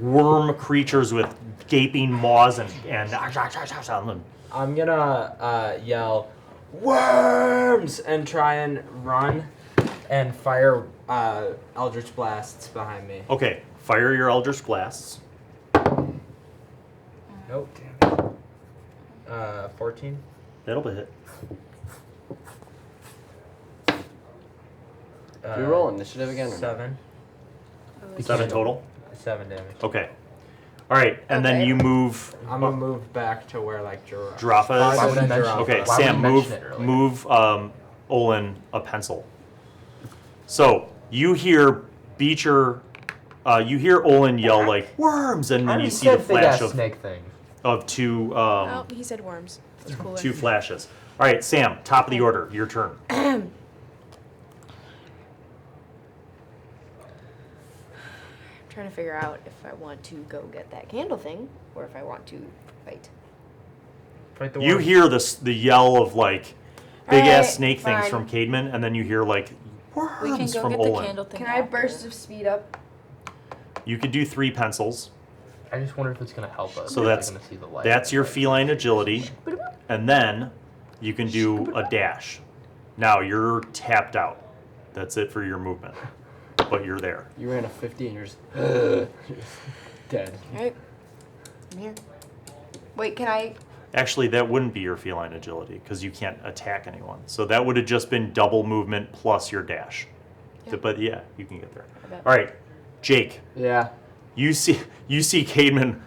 worm creatures with gaping maws and I'm gonna yell, worms, and try and run and fire Eldritch Blasts behind me. okay, fire your Eldritch Blasts. Nope. 14. That'll be hit. Do we roll initiative again? Or not? 7. 7 total. 7 damage. Okay. All right, and then Okay. you move. I'm gonna move back to where like Jaraffa Why is. would I mention Jaraffa. Okay, Why would Sam, you move mention it earlier? Olin a pencil. So you hear Beecher, you hear Olin yell like worms, and then you see the flash of snake thing. two Oh, he said worms. That's cooler. two flashes. All right, Sam, top of the order, your turn. Trying to figure out if I want to go get that candle thing or if I want to fight. Fight the You worms. hear the yell of like big ass Alright, snake things fine. from Caedmon, and then you hear like We can worms go from get the Olin. candle thing. Can I after. burst of speed up? You could do 3 pencils. I just wonder if it's gonna help us. So if we're that's gonna see the light. That's your feline agility, and then you can do a dash. Now you're tapped out. That's it for your movement, but you're there. You ran a 50 and you're just dead. Alright. I'm here. Wait, can I Actually, that wouldn't be your feline agility because you can't attack anyone. So that would have just been double movement plus your dash. Yeah. But yeah, you can get there. I bet. All right, Jake. Yeah. You see Caedmon,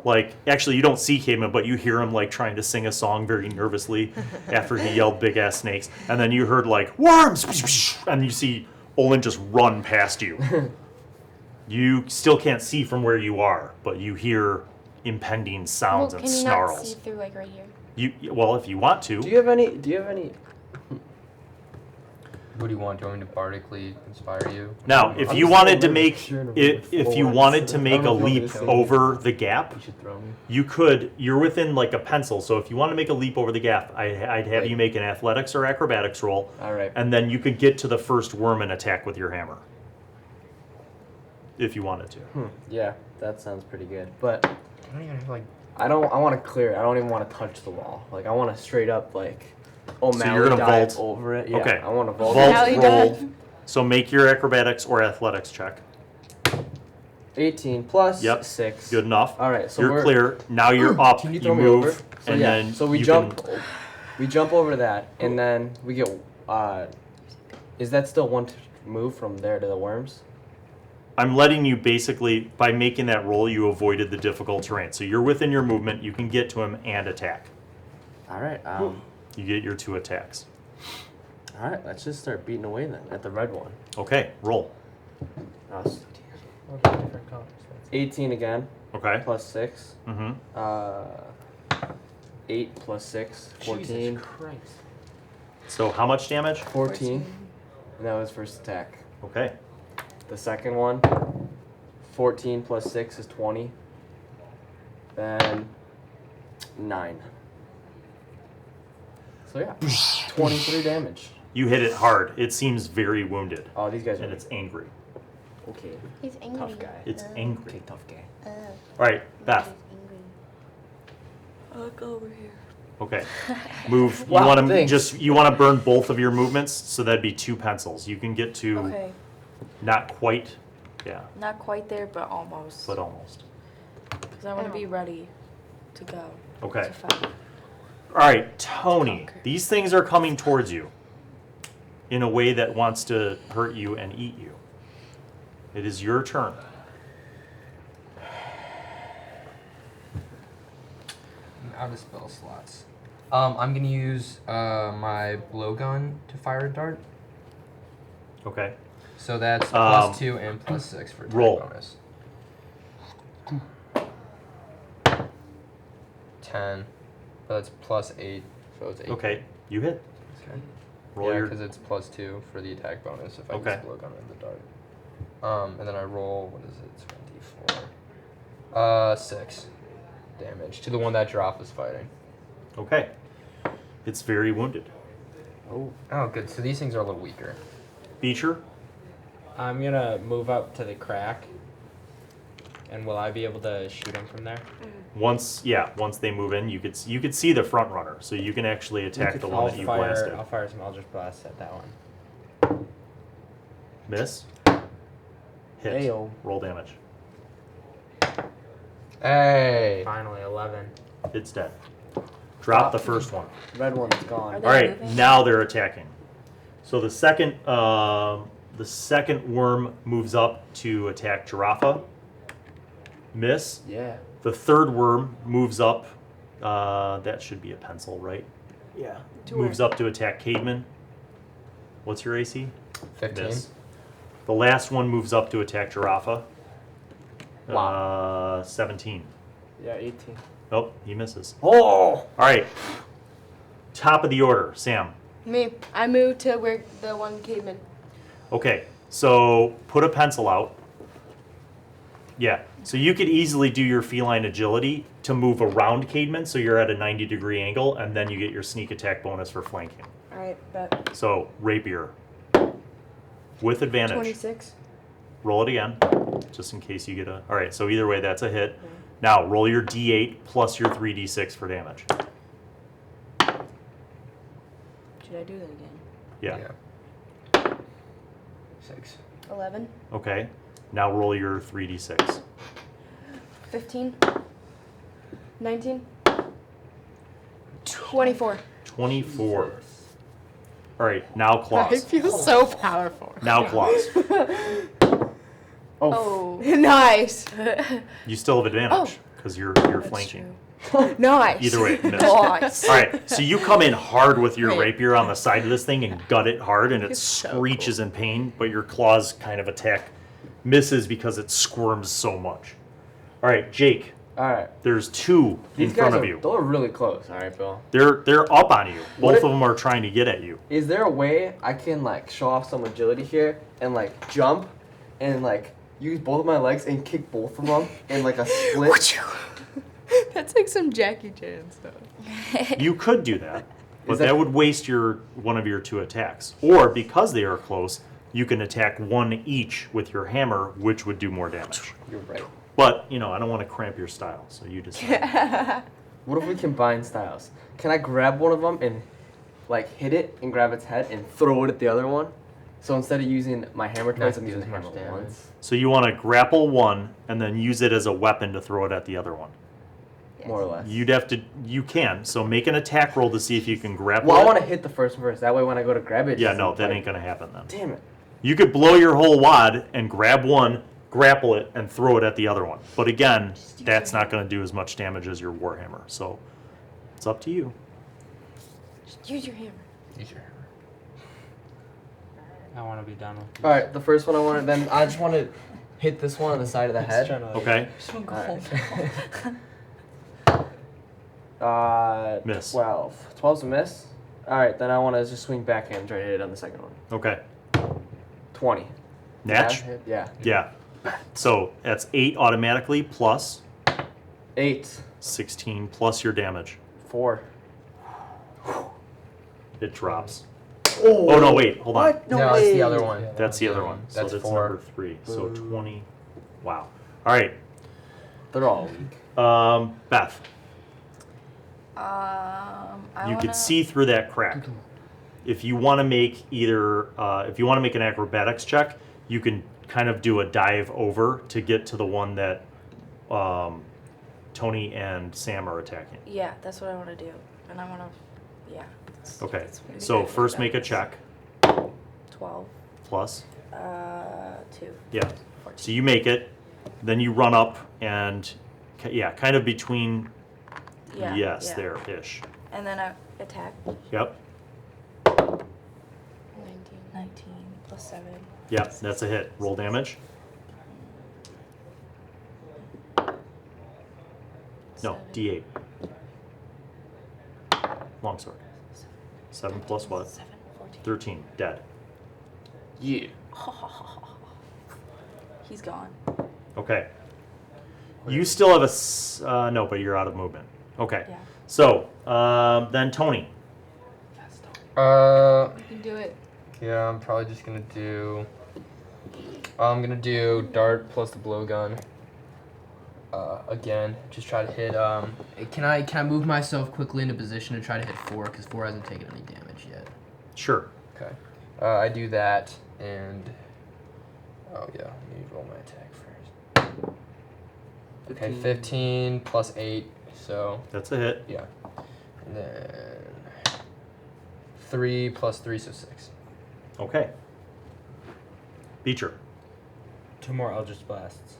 like, actually you don't see Caedmon, but you hear him like trying to sing a song very nervously after he yelled big ass snakes. And then you heard like, worms! And you see Olin just run past you. You still can't see from where you are, but you hear impending sounds Well, and can you not see snarls. through like right here? Well, if you want to. Do you have any? What do you want? Do you want me to bardically inspire you? Now, if I'm you just wanted to so make, sure to if move you forward wanted instead to of- make I a don't know if leap it's safe. over the gap, You should throw me. you could. You're within like a pencil, so if you want to make a leap over the gap, I'd have you make an athletics or acrobatics roll, All right. and then you could get to the first worm and attack with your hammer, if you wanted to. Yeah, that sounds pretty good. But I don't even have like. I want to clear it. I don't even want to touch the wall. Like I want to straight up like O'Malley you're gonna dive vault. over it. Yeah, Okay. I want to vault. Vault Now you roll. dive. So make your acrobatics or athletics check. 18 plus Yep. 6. Good enough. All right, so you're we're clear. Now you're up. Can you you throw me move, over? So and yeah, then so we you jump. can- We jump over that, and then we get. Is that still one move from there to the worms? I'm letting you basically, by making that roll, you avoided the difficult terrain. So you're within your movement. You can get to him and attack. All right. You get your 2 attacks. All right. Let's just start beating away then at the red one. Okay, roll. 18 again, Okay. plus 6. Mm-hmm. 8 plus 6, 14. Christ. So how much damage? 14. And that was first attack. Okay. The second one, 14 plus 6 is 20. Then 9. So yeah, 23 damage. You hit it hard. It seems very wounded, Oh, these guys and are it's angry. okay. He's angry. Tough guy. It's angry. Okay, tough guy. All right, Beth. I'll go over here. Okay. Move. You Wow, want to thanks. you want to burn both of your movements, so that'd be 2 pencils. You can get to Okay. not quite, yeah, Not quite there, but almost. but almost. Because I want to be ready to go. Okay. To fight. All right, Tony. Conquer. These things are coming towards you in a way that wants to hurt you and eat you. It is your turn. I'm out of spell slots. I'm gonna use my blowgun to fire a dart. Okay. So that's Um, +2 and +6 for attack roll. bonus. 10. That's +8. So it's 8. Okay. You hit. Okay. Roll Yeah, your. because it's +2 for the attack bonus if I Okay. use blowgun and the dart. And then I roll, what is it? 24. 6 damage to the one that Jaraffa is fighting. Okay. It's very wounded. Oh. Oh, good. So these things are a little weaker. Beecher. I'm gonna move up to the crack. And will I be able to shoot him from there? Once they move in, you could see the front runner, so you can actually attack the one that you blasted. I'll fire some Eldritch Blast at that one. Miss. Hit. Ayo. Roll damage. Hey! Finally, 11. It's dead. Drop the first one. Red one's gone. Are they All right, moving? now they're attacking. So the second worm moves up to attack Jaraffa. Miss. Yeah. The third worm moves up. That should be a pencil, right? Yeah. To Moves where? up to attack Caedmon. What's your AC? 15. Miss. The last one moves up to attack Jaraffa. Wow. 17. Yeah, 18. Nope, he misses. Oh! All right. Top of the order, Sam. Me. I moved to where the one Caedmon. Okay, so put a pencil out. Yeah, so you could easily do your feline agility to move around Caedmon, so you're at a 90-degree angle, and then you get your sneak attack bonus for flanking. Alright, bet. So, rapier. With advantage. 26. Roll it again, just in case you get a... All right, so either way, that's a hit. Now, roll your d8 plus your 3d6 for damage. Should I do that again? Yeah. 6. 11. Okay. Now roll your 3d6. 15. 19. 24. 24. All right, now I claws. feel so powerful. Now claws. Oh. Nice. You still have advantage because you're flanking. Nice. Either way, miss. Nice. All right, so you come in hard with your Wait. rapier on the side of this thing and gut it hard, and it It's so screeches in pain, but your claws kind of attack, misses because it squirms so much. All right, Jake, All right. there's two in These front guys of are, you. they're really close. All right, Bill. They're up on you. What Both if- of them are trying to get at you. Is there a way I can like show off some agility here and like jump and like use both of my legs and kick both of them in like a split? That's like some Jackie Chan stuff. You could do that, but Is that- that would waste one of your 2 attacks. Or because they are close, you can attack one each with your hammer, which would do more damage. You're right. But I don't want to cramp your style, so you decide. What if we combine styles? Can I grab one of them and like hit it and grab its head and throw it at the other one? So instead of using my hammer twice, Not I'm using do the as hammer much damage. once. So you want to grapple one and then use it as a weapon to throw it at the other one. More or less. You can. So make an attack roll to see if you can grapple Well, I it. want to hit the first one first. That way, when I go to grab it, it Yeah, just no, doesn't that bite. ain't gonna happen then. Damn it! You could blow your whole wad and grab one, grapple it, and throw it at the other one. But again, that's not gonna do as much damage as your warhammer. So it's up to you. Just use your hammer. Use your hammer. I want to be done with All right, the first one I wanted. Then I just want to hit this one on the side of the head. Okay. Miss. 12. 12's a miss. All right, then I want to just swing backhand and try to hit it on the second one. Okay. 20. Natch? Yeah. Yeah. So that's 8 automatically plus 8. 16 plus your damage. 4. It drops. Oh no, wait, hold on. What? No, it's the other one. That's the other one. So That's that's 4. number 3. So 20. Wow. All right. They're all weak. Beth, I you wanna, could see through that crack. If you want to make if you want to make an acrobatics check, you can kind of do a dive over to get to the one that Tony and Sam are attacking. Yeah, that's what I want to do, and I want to. Yeah. Okay. That's what So I first make a check 12. plus. 2. Yeah. So you make it, then you run up and kind of between. Yeah. Yes, yeah. there-ish. And then I attack. Yep. 19 plus 7. Yep, that's a hit. Roll damage. No, 7. D8. Longsword. 7 plus what? 7, 14. 13. Dead. Yeah. He's gone. Okay. You still have a no, but you're out of movement. Okay. Yeah. So then Tony. You can do it. Yeah, I'm probably just gonna do. I'm gonna do dart plus the blowgun. Again, just try to hit. Can I move myself quickly into position to try to hit 4? Because 4 hasn't taken any damage yet. Sure. Okay. I do that, and oh yeah, let me roll my attack first. Okay, 15 plus 8, so That's a hit. yeah, and then 3 plus 3, so 6. Okay. Beecher. 2 more Eldritch Blasts.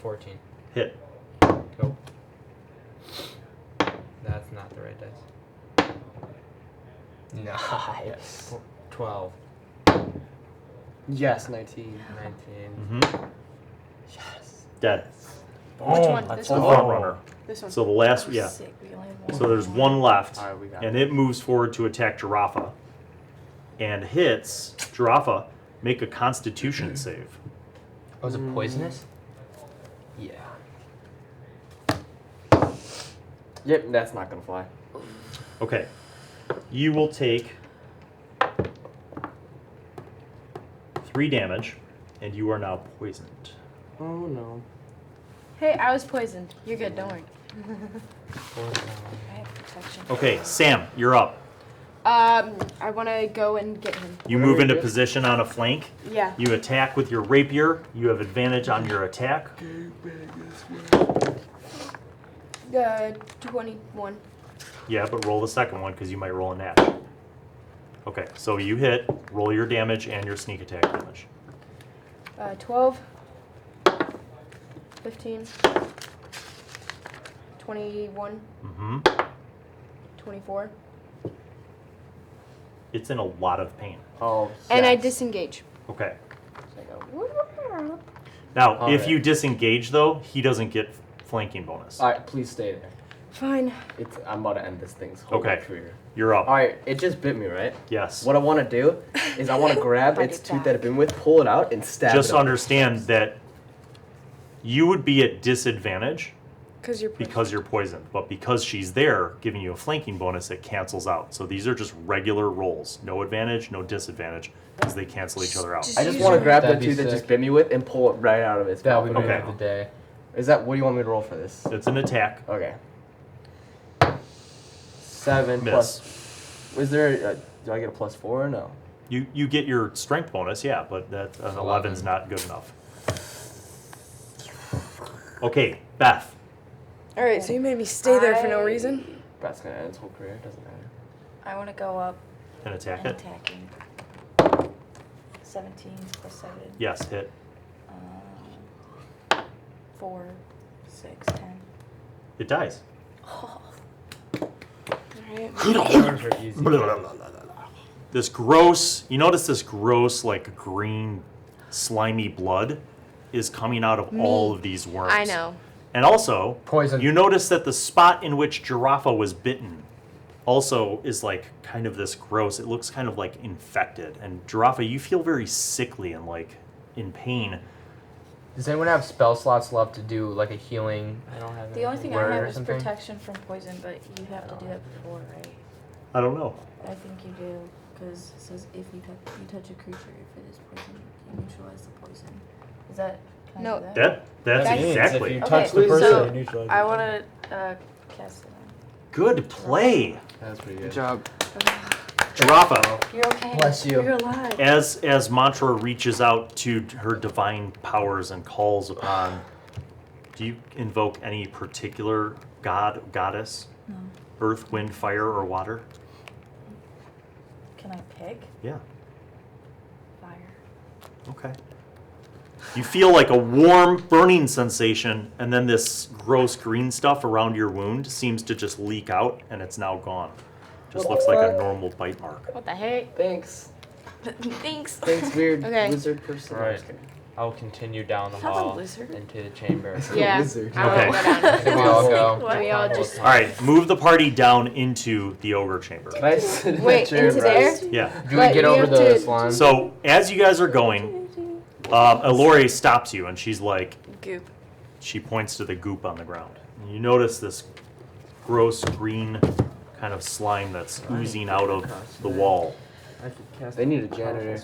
14. Hit. Go. That's not the right dice. Nice. 12. Yes, 19. 19. Mm-hmm. Yes. Dead. Which one? That's This the one? front runner. This one. So the last, yeah. Sick. We only have one. So there's one left, All right, we got and it. it moves forward to attack Jaraffa, and hits Jaraffa. Make a Constitution save. Oh, is it poisonous? Yeah. Yep, that's not gonna fly. Okay. You will take 3 damage, and you are now poisoned. Oh no. Hey, I was poisoned. You're good. Don't worry. I have protection. Okay, Sam, you're up. I want to go and get him. You What are move we into doing? position on a flank. Yeah. You attack with your rapier. You have advantage on your attack. 21. Yeah, but roll the second one because you might roll a nat. Okay, so you hit, roll your damage and your sneak attack damage. 12. 15. 21. Mm-hmm. 24. It's in a lot of pain. Oh. And I yes. disengage. Okay. So I go, Now, All if right. you disengage, though, he doesn't get flanking bonus. all right, please stay there. Fine. I'm about to end this thing's whole Okay. career. You're up. All right, it just bit me, right? Yes. What I want to do is I want to grab Bite its it tooth back. that I've been with, pull it out, and stab Just it. up. understand that you would be at disadvantage Because you're because you're poisoned, but because she's there giving you a flanking bonus, it cancels out. So these are just regular rolls. No advantage, no disadvantage, because they cancel each other out. I just want to grab the That'd be tooth that just sick. bit me with and pull it right out of its That mouth. would be Okay. the day. Is that what do you want me to roll for this? It's an attack. Okay. 7 Miss. plus. Was there? Do I get a +4 or no? You get your strength bonus, yeah, but that an 11's not good enough. Okay, Beth. All right, so you made me stay there for no I- reason. That's gonna end its whole career. Doesn't matter. I want to go up And attack and it. attack him. 17 plus 7. Yes, hit. 4, 6, 10. It dies. All right. Those are easy. This gross, you notice this gross, like green, slimy blood is coming out of all of these worms. I know. And also, Poison. you notice that the spot in which Jaraffa was bitten also is like kind of this gross. It looks kind of like infected. And Jaraffa, you feel very sickly and like in pain. Does anyone have spell slots left to do like a healing? I don't have The only thing I Word have or is something? protection from poison, but you have to do that before, right? I don't know. I think you do, because it says if you touch a creature, if it is poison, you neutralize the poison. Is that? Can I No. do that? That's That's- exactly. If you Okay, touch the so person, you neutralize I it. want to cast it on. Good play, That's pretty Good good. job. Jaraffa. You're okay. Bless you. You're alive. As Mantra reaches out to her divine powers and calls upon, do you invoke any particular god, goddess? No. Earth, wind, fire, or water? Can I pick? Yeah. Fire. Okay. You feel like a warm, burning sensation, and then this gross green stuff around your wound seems to just leak out, and it's now gone. Just What looks the like a fuck? normal bite mark. What the heck? Thanks. Thanks. Thanks, weird Okay. lizard person. I'm Right. just kidding. I'll continue down the Not a hall lizard. into the chamber. Yeah. Lizard. I Okay. will go down. I think we all go. What? We all just. All right, move the party down into the ogre chamber. Can I sit in Wait, that chair, into Bryce? there? Yeah. Do But we get we over have the to- slime? So as you guys are going, Elhorre stops you, and she's like, Goop. she points to the goop on the ground. And you notice this gross green kind of slime that's oozing out of the wall. They need a janitor.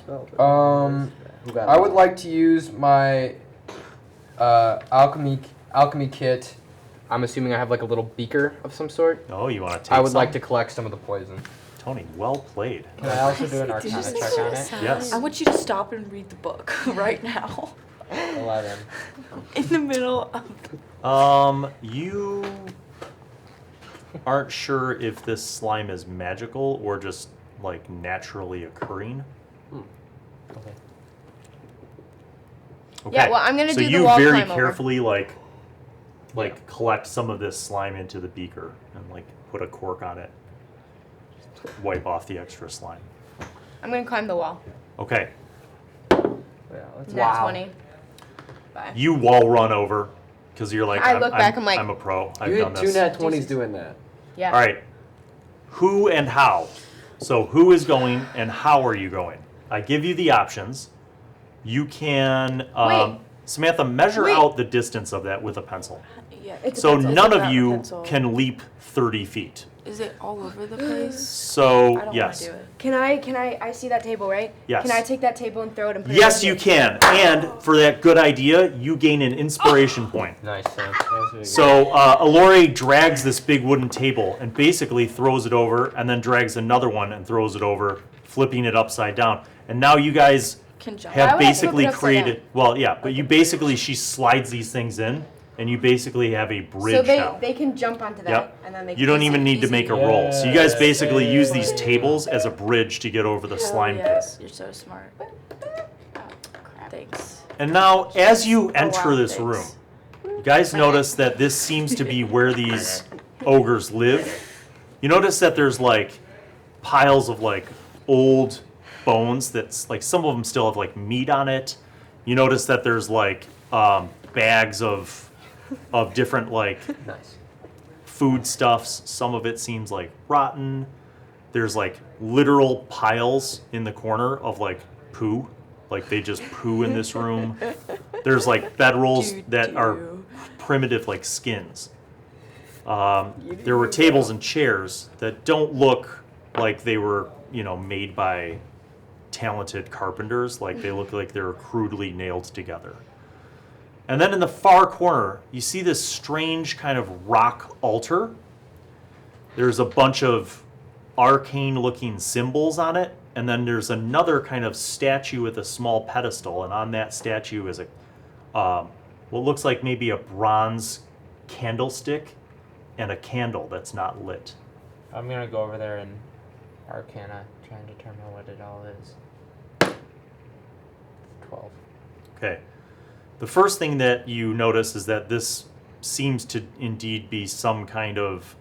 Who got I it? would like to use my alchemy kit. I'm assuming I have like a little beaker of some sort. Oh, you want to take I would some? like to collect some of the poison. Tony, well played. Can I also do an Did you arcana say check on it? Yes. I want you to stop and read the book right now. 11. In the middle of. You aren't sure if this slime is magical or just like naturally occurring. Okay. Okay. Yeah, well, I'm gonna so do the you wall very climb over. carefully like collect some of this slime into the beaker and like put a cork on it. Wipe off the extra slime. I'm gonna climb the wall. Okay. Yeah, let's Nat 20. Bye. You wall run over because you're like I look back, I'm like- I'm a pro. I've You done had two this. nat 20s doing that. Yeah. All right. Who and how? So who is going and how are you going? I give you the options. You can, Wait. Samantha, measure Wait. out the distance of that with a pencil. Yeah. It's a So pencil. none It's of not a you pencil. can leap 30 feet. Is it all over the place? So I don't yes, want to do it. Can I see that table, right? Yes. Can I take that table and throw it and put it yes, on you the- can. And for that good idea, you gain an inspiration point. Nice, Sam. So Elhorre drags this big wooden table and basically throws it over, and then drags another one and throws it over, flipping it upside down. And now you guys Can jump. Why have would I flip basically it upside created. Well, yeah, but you basically she slides these things in, and you basically have a bridge So they, now. they can jump onto that, Yep. and then they. You can don't just, even like, need to easily- make a roll. So you guys Yes. basically use these tables as a bridge to get over the Hell slime pit. yes, you're so smart. Oh, crap. Thanks. And now, as you Oh, enter wow, this thanks. room, you guys notice that this seems to be where these ogres live. You notice that there's like piles of like old bones that's like some of them still have like meat on it. You notice that there's like bags of different like Nice. foodstuffs. Some of it seems like rotten. There's like literal piles in the corner of like poo. Like they just poo in this room. There's like bedrolls that are primitive like skins. There were tables and chairs that don't look like they were, you know, made by talented carpenters. Like they look like they were crudely nailed together. And then in the far corner, you see this strange kind of rock altar. There's a bunch of arcane looking symbols on it. And then there's another kind of statue with a small pedestal. And on that statue is a what looks like maybe a bronze candlestick and a candle that's not lit. I'm gonna go over there and Arcana, try and determine what it all is. 12. Okay. The first thing that you notice is that this seems to indeed be some kind of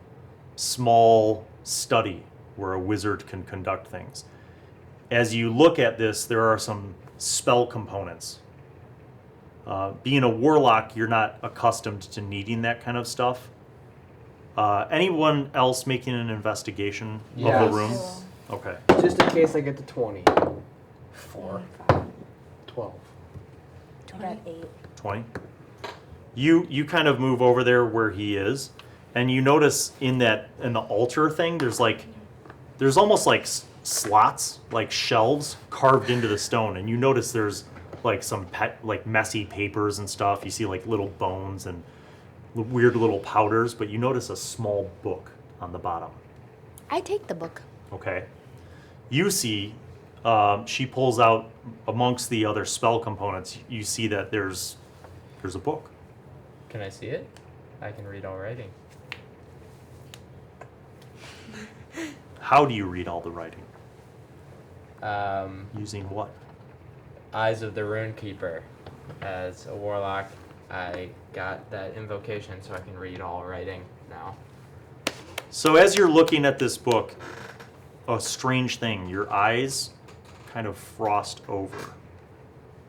small study where a wizard can conduct things. As you look at this, there are some spell components. Being a warlock, you're not accustomed to needing that kind of stuff. Anyone else making an investigation of Yes. the room? Okay. Just in case I get to 20. 4. 12. I got 8. 20. You kind of move over there where he is, and you notice in the altar thing, there's almost like slots, like shelves carved into the stone, and you notice there's like some like messy papers and stuff. You see like little bones and weird little powders, but you notice a small book on the bottom. I take the book. Okay. You see, she pulls out amongst the other spell components. You see that there's a book. Can I see it? I can read all writing. How do you read all the writing? Um, Using what? Eyes of the Runekeeper. As a warlock, I got that invocation so I can read all writing now. So as you're looking at this book, a strange thing, your eyes kind of frost over.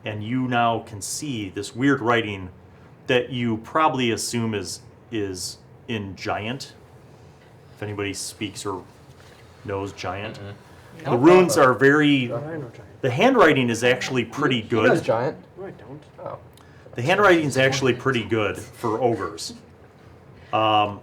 And you now can see this weird writing that you probably assume is in Giant. If anybody speaks or knows Giant. Mm-mm. The runes are very... Oh, I know Giant. The handwriting is actually pretty He knows good. Giant. No, I don't. Oh. The handwriting's actually pretty good for ogres. And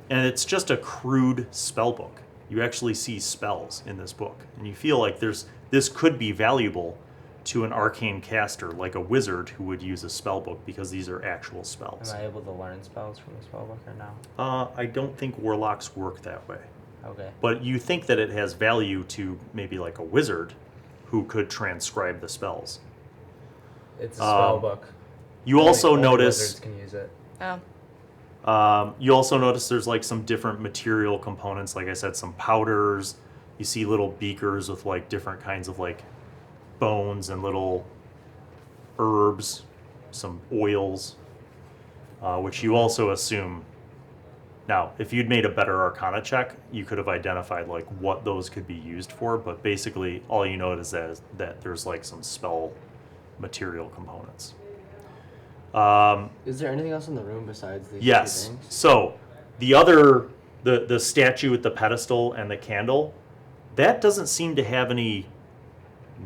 it's just a crude spell book. You actually see spells in this book. And you feel like this could be valuable to an arcane caster, like a wizard who would use a spell book, because these are actual spells. Am I able to learn spells from the spellbook or no? I don't think warlocks work that way. Okay. But you think that it has value to maybe like a wizard who could transcribe the spells. It's a spellbook. You also Only notice... wizards can use it. Oh. You also notice there's like some different material components. Like I said, some powders. You see little beakers with like different kinds of like bones and little herbs, some oils, which you also assume. Now, if you'd made a better Arcana check, you could have identified like what those could be used for. But basically, all you notice is that there's like some spell material components. Is there anything else in the room besides these Yes. two things? So the statue with the pedestal and the candle, that doesn't seem to have any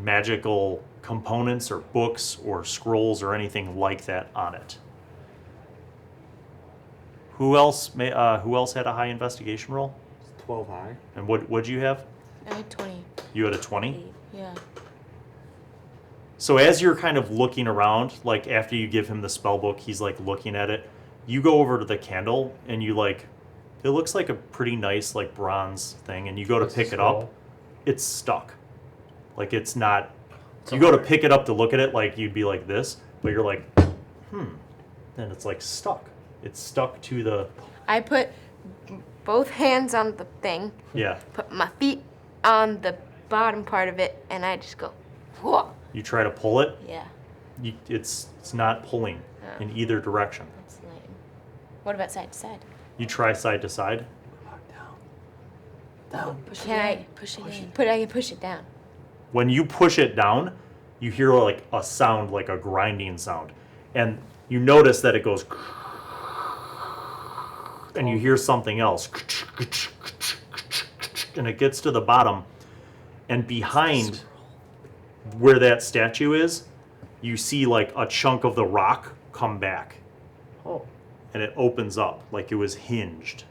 magical components or books or scrolls or anything like that on it. Who else had a high investigation roll? It's 12 high. And what'd you have? I had 20. You had a 20? Yeah. So as you're kind of looking around, like after you give him the spell book, he's like looking at it. You go over to the candle and you like, it looks like a pretty nice like bronze thing, and you go to What's pick the it up. scroll? It's stuck. Like it's not. You go to pick it up to look at it, like you'd be like this, but you're like, and it's like stuck. It's stuck to the, I put both hands on the thing, yeah. put my feet on the bottom part of it, and I just go, whoa. You try to pull it, Yeah, it's not pulling Oh. in either direction. that's lame. What about side to side? You try side to side. Down. Can I push it in? I can push it down. When you push it down, you hear like a sound, like a grinding sound. And you notice that it goes, and you hear something else. And it gets to the bottom. And behind where that statue is, you see like a chunk of the rock come back. Oh. And it opens up like it was hinged.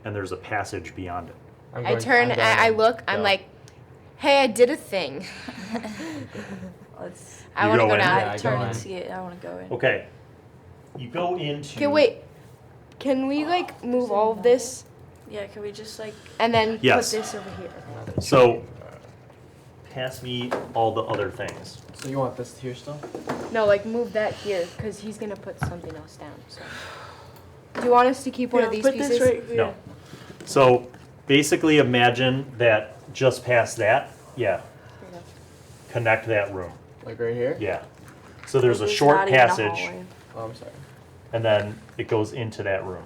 And there's a passage beyond it. I turn, I look, I'm like, hey, I did a thing. Let's I You want to go go in? down. Yeah, I turn go and in. see it. I want to go in. Okay. You go into... Okay, wait. Can we like move all of this Yeah, can we just like and then Yes. put this over here? So, pass me all the other things. So you want this here still? No, like move that here because he's gonna put something else down. So. Do you want us to keep one of these put pieces? this right here. No. So, basically imagine that just past that, yeah, Here you go. connect that room. Like right here? Yeah. So there's a It's short not even a passage, hallway. Oh, I'm sorry. and then it goes into that room.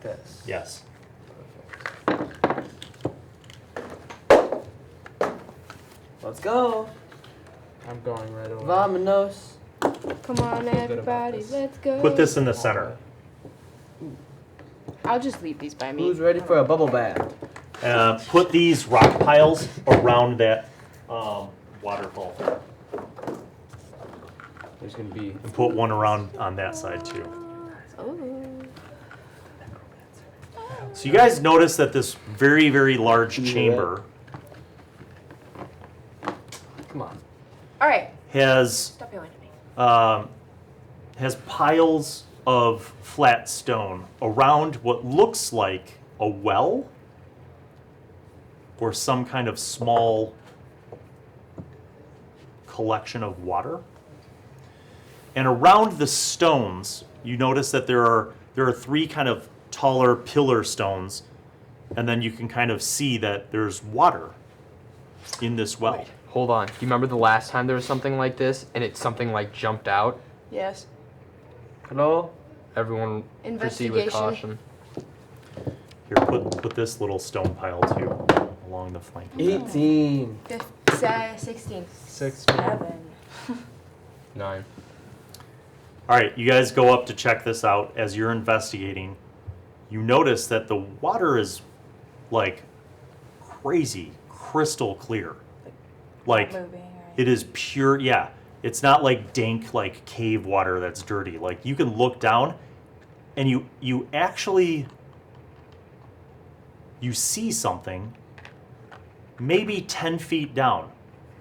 This. Yes. Let's go. I'm going right away. Vamonos. Come on, about everybody, this. let's go. Put this in the center. I'll just leave these by me. Who's ready for a bubble bath? Put these rock piles around that waterfall. There's gonna be. And put one around on that side too. So you guys notice that this very, very large Yeah. chamber Come on. All right, has stop yelling at me. has piles of flat stone around what looks like a well or some kind of small collection of water. And around the stones, you notice that there are three kind of taller pillar stones, and then you can kind of see that there's water in this well. Wait, hold on. Do you remember the last time there was something like this and it something like jumped out? Yes. Hello? Everyone proceed with Investigation. caution. Here, put this little stone pile too along the flank. 18. 16. 6. 7. 9. All right, you guys go up to check this out. As you're investigating, you notice that the water is like crazy, crystal clear. Like Not moving, right? it is pure, yeah. It's not like dank like cave water that's dirty. Like you can look down and you actually you see something maybe 10 feet down.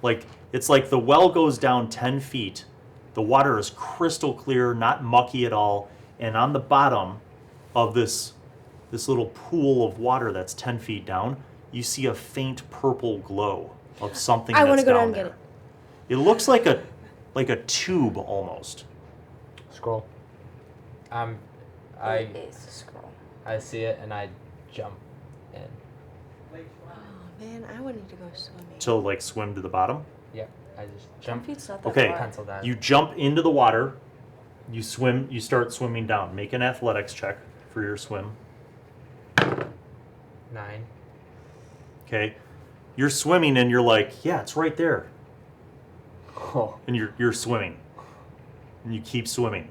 Like it's like the well goes down 10 feet. The water is crystal clear, not mucky at all, and on the bottom of this little pool of water that's 10 feet down, you see a faint purple glow of something I that's wanna go down down and there. get It looks like a tube almost. Scroll. I It is a scroll. I see it and I jump in. Oh man, I wanted to go swimming. To like swim to the bottom. Yep. I just 10 jump. feet's not that Okay. far. Pencil that. You jump into the water, you swim, you start swimming down. Make an athletics check for your swim. 9. Okay. You're swimming and you're like, yeah, it's right there. Oh. And you're swimming. And you keep swimming.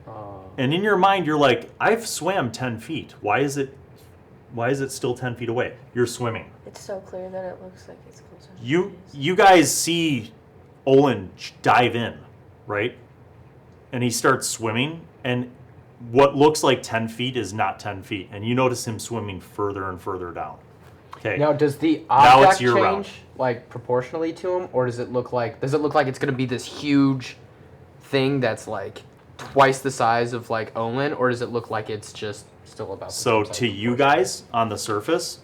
Oh. And in your mind you're like, I've swam 10 feet. Why is it still 10 feet away? You're swimming. It's so clear that it looks like it's closer. than You it is. you guys see Olin dive in, right? And he starts swimming, and what looks like 10 feet is not 10 feet. And you notice him swimming further and further down. Okay. Now, does the Now it's object your change round. like proportionally to him, or does it look like it's gonna be this huge thing that's like twice the size of like Olin, or does it look like it's just still about the So same size to of you proportion? guys on the surface,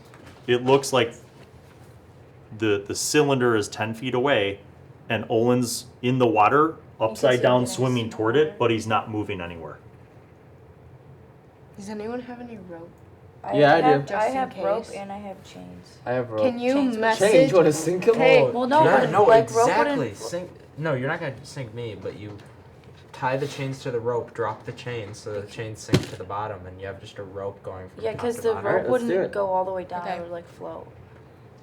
it looks like the cylinder is 10 feet away, and Olin's in the water, upside down, it's swimming toward it, smaller. but he's not moving anywhere. Does anyone have any rope? Yeah, I do. have, Just I in have rope case. and I have chains. I have rope. Can you Chains with message? Change. You want to sink him? Hey, Well, no, Yeah, but no, like rope exactly. wouldn't. Sink. No, you're not gonna sink me, but you tie the chains to the rope, drop the chains so the chains sink to the bottom, and you have just a rope going from Yeah, top because to the bottom. Alright, rope let's do wouldn't it. go all the way down. Okay. It would like float.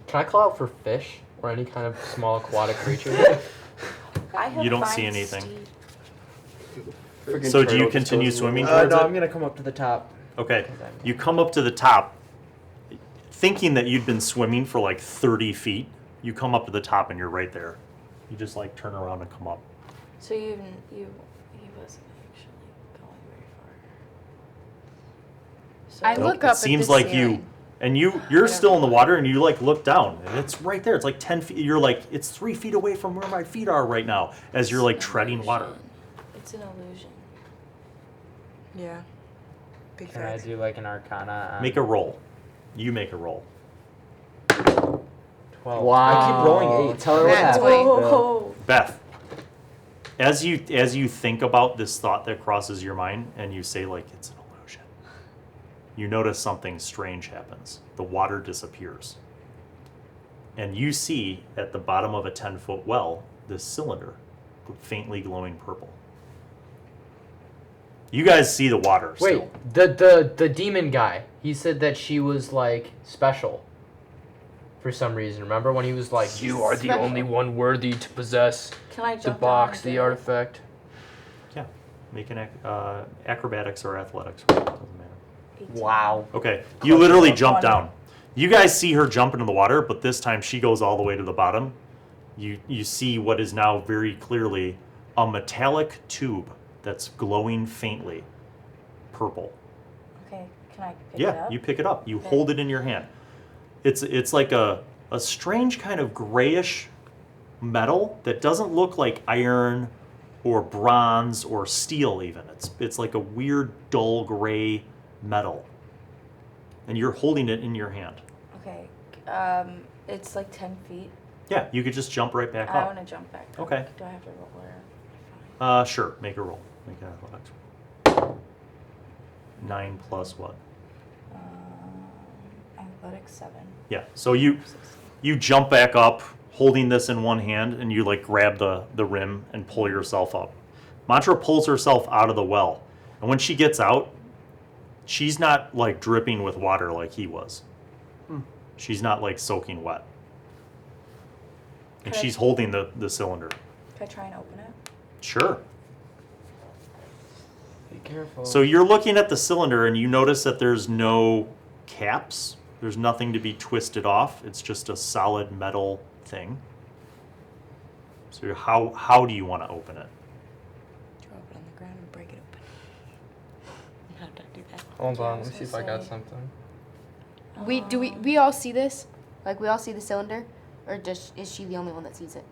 Can I call out for fish or any kind of small aquatic creature? I have You don't fine see anything. steed. Freaking So do you turtle just continue goes swimming in towards no, it? I'm gonna come up to the top. Okay. 'cause I'm- You come up to the top, thinking that you'd been swimming for like 30 feet. You come up to the top and you're right there. You just like turn around and come up. So he wasn't actually going very far. So I look up It seems at the like ceiling. you, and you're still in the water, and you like look down, and it's right there. It's like 10 feet. You're like, it's 3 feet away from where my feet are right now, as you're like It's an treading water. illusion. It's an illusion. Yeah. Big Can I facts. do like an arcana? On Make a roll. You make a roll. 12. Wow. I keep rolling 8. Tell her what That's happened. wait. Whoa. Beth, as you think about this thought that crosses your mind, and you say like it's an illusion, you notice something strange happens. The water disappears, and you see at the bottom of a 10-foot well this cylinder, faintly glowing purple. You guys see the water Wait, still. the demon guy. He said that she was like special. For some reason, remember when he was like, "You are the Special. only one worthy to possess Can I the jump box, down the and artifact." Yeah, make an acrobatics or athletics roll. Doesn't matter. 18. Wow. Okay, you literally up. jump 20. down. You guys see her jump into the water, but this time she goes all the way to the bottom. You see what is now very clearly a metallic tube that's glowing faintly purple. Okay, can I pick it Yeah, up? you pick it up. You Okay. hold it in your hand. It's like a strange kind of grayish metal that doesn't look like iron or bronze or steel even. It's like a weird dull gray metal. And you're holding it in your hand. Okay. It's like 10 feet. Yeah, you could just jump right back I up. want to jump back. up. Okay. Do I have to roll it? Sure, make a roll. Make an athletics roll. 9 plus what? Athletics 7. Yeah, so you jump back up holding this in one hand, and you like grab the rim and pull yourself up. Mantra pulls herself out of the well, and when she gets out, she's not like dripping with water like he was. She's not like soaking wet. And Okay. she's holding the cylinder. Can I try and open it? Sure. Be careful. So you're looking at the cylinder and you notice that there's no caps. There's nothing to be twisted off. It's just a solid metal thing. So how do you want to open it? Drop it on the ground and break it open. How did I do that? Hold Yeah, I on, was let me see if gonna I got say- something. We all see this? Like we all see the cylinder, or is she the only one that sees it?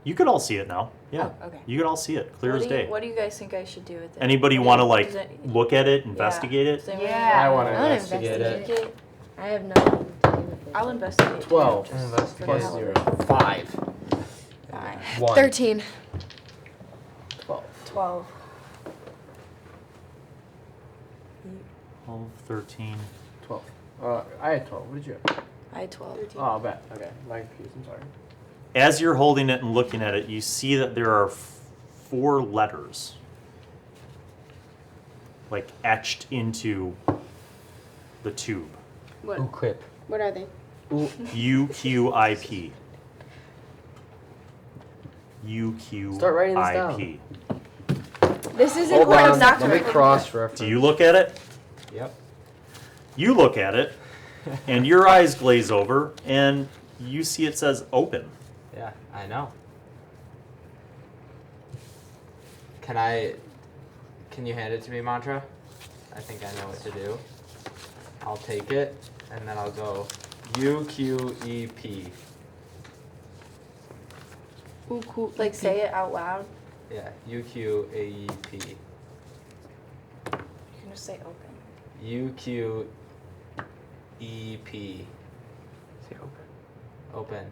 You could all see it now. Yeah. Oh, okay. You could all see it, clear What as do you- day. What do you guys think I should do with it? Anybody What do want to you- like does it- look at it, investigate it? Does anyone- Yeah. I wanna I wanna investigate it. Investigate. I have nothing to do with it. I'll investigate. too, 12. just for the Investigate. hell of 0. it. 5. Fine. 1. 13. 12. 12. 12, 13. 12. I had 12. What did you have? I had 12. Oh, I bet. Okay. My confused. I'm sorry. As you're holding it and looking at it, you see that there are 4 letters like etched into the tube. What? Uquip. What are they? UQIP. UQIP. Start writing this down. This isn't Hold what I'm on. not Let me cross-reference. Do you look at it? Yep. You look at it, and your eyes glaze over, and you see it says open. Yeah, I know. Can you hand it to me, Mantra? I think I know what to do. I'll take it, and then I'll go UQEP. Ooh, cool. Like, say it out loud. Yeah, UQAEP. You can just say open. UQEP. Say open. Open.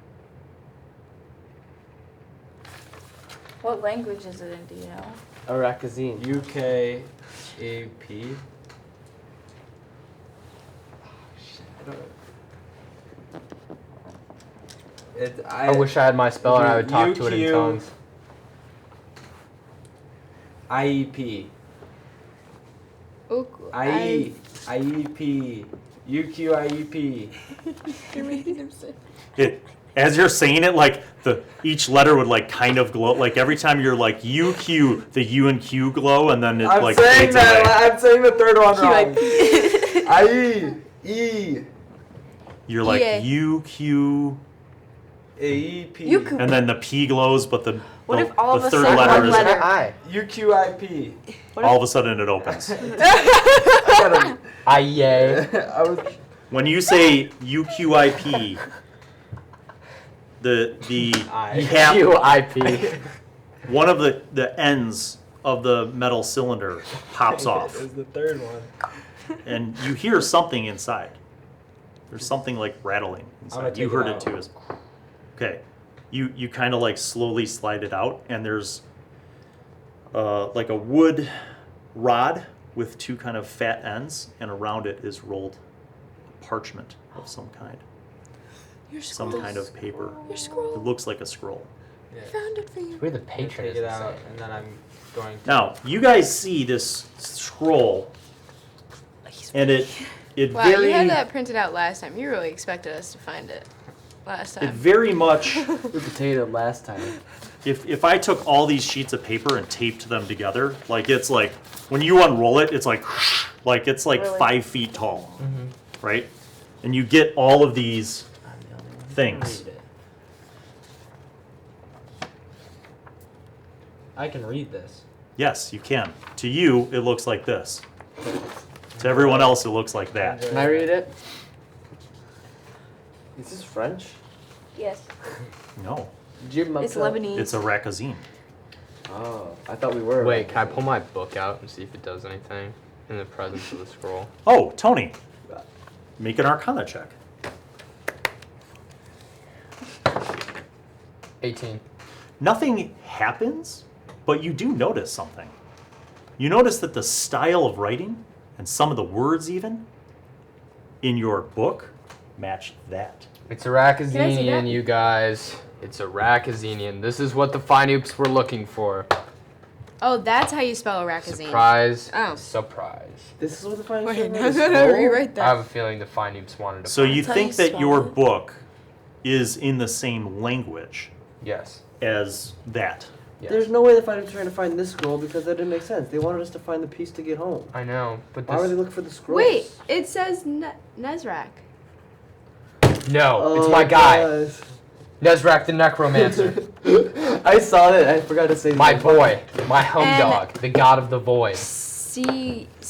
What language is it in? Do you know? Arakazine. UKAP. I wish I had my speller. I would talk to it in UQ. tongues. IEP. IEP. UQIEP. You're making him sick. As you're saying it, like each letter would like kind of glow. Like every time you're like UQ, the U and Q glow, and then it I'm like saying fades that. away. I'm saying the third one wrong. IE. You're like EA. UQ, AEP. and then the P glows, but the What if all the of a third sudden letter one is letter- I. UQIP. all of a sudden it opens. I I was. When you say UQIP, the cap, QIP. one of the ends of the metal cylinder pops off, It was the third one. and you hear something inside. There's something like rattling gonna inside. You take heard it it out. too. Okay, you kind of like slowly slide it out, and there's like a wood rod with two kind of fat ends, and around it is rolled parchment of some kind, Your some scroll. kind of paper. Your It scroll. looks like a scroll. Yeah. Found it for you. We're the I'm gonna patron. take it out, and then I'm going to. Now you guys see this scroll, and it Wow, very you had that printed out last time. You really expected us to find it last it time. very much. We potato last time. If I took all these sheets of paper and taped them together, like it's like when you unroll it, it's like it's like Really? 5 feet tall, right? And you get all of these things. Read it. I can read this. Yes, you can. To you, it looks like this. To everyone else, it looks like that. Can I read it? Is this French? Yes. No, It's Lebanese. it's a rakazine. Oh, I thought we were. Wait, can I pull my book out and see if it does anything in the presence of the scroll? Oh, Tony, make an Arcana check. 18. Nothing happens, but you do notice something. You notice that the style of writing and some of the words even in your book match that. It's a Can I see that? Rakazinian, you guys. It's a Rakazinian. This is what the fine oops were looking for. Oh, that's how you spell Rakazine. Surprise. Oh. Surprise. This is what the fine Wait, oops I'm gonna rewrite I have that. a feeling the fine oops wanted to So find you That's how think you that spell your it? book is in the same language Yes. as that. Yes. There's no way the fine oops are trying to find this scroll because that didn't make sense. They wanted us to find the piece to get home. I know, but Why were they this... looking for the scrolls? Wait, it says Nezrak. No, it's Oh, my guy. gosh. Nezrak the Necromancer. I saw it. I forgot to say My that. boy. My home And- dog. The god of the void.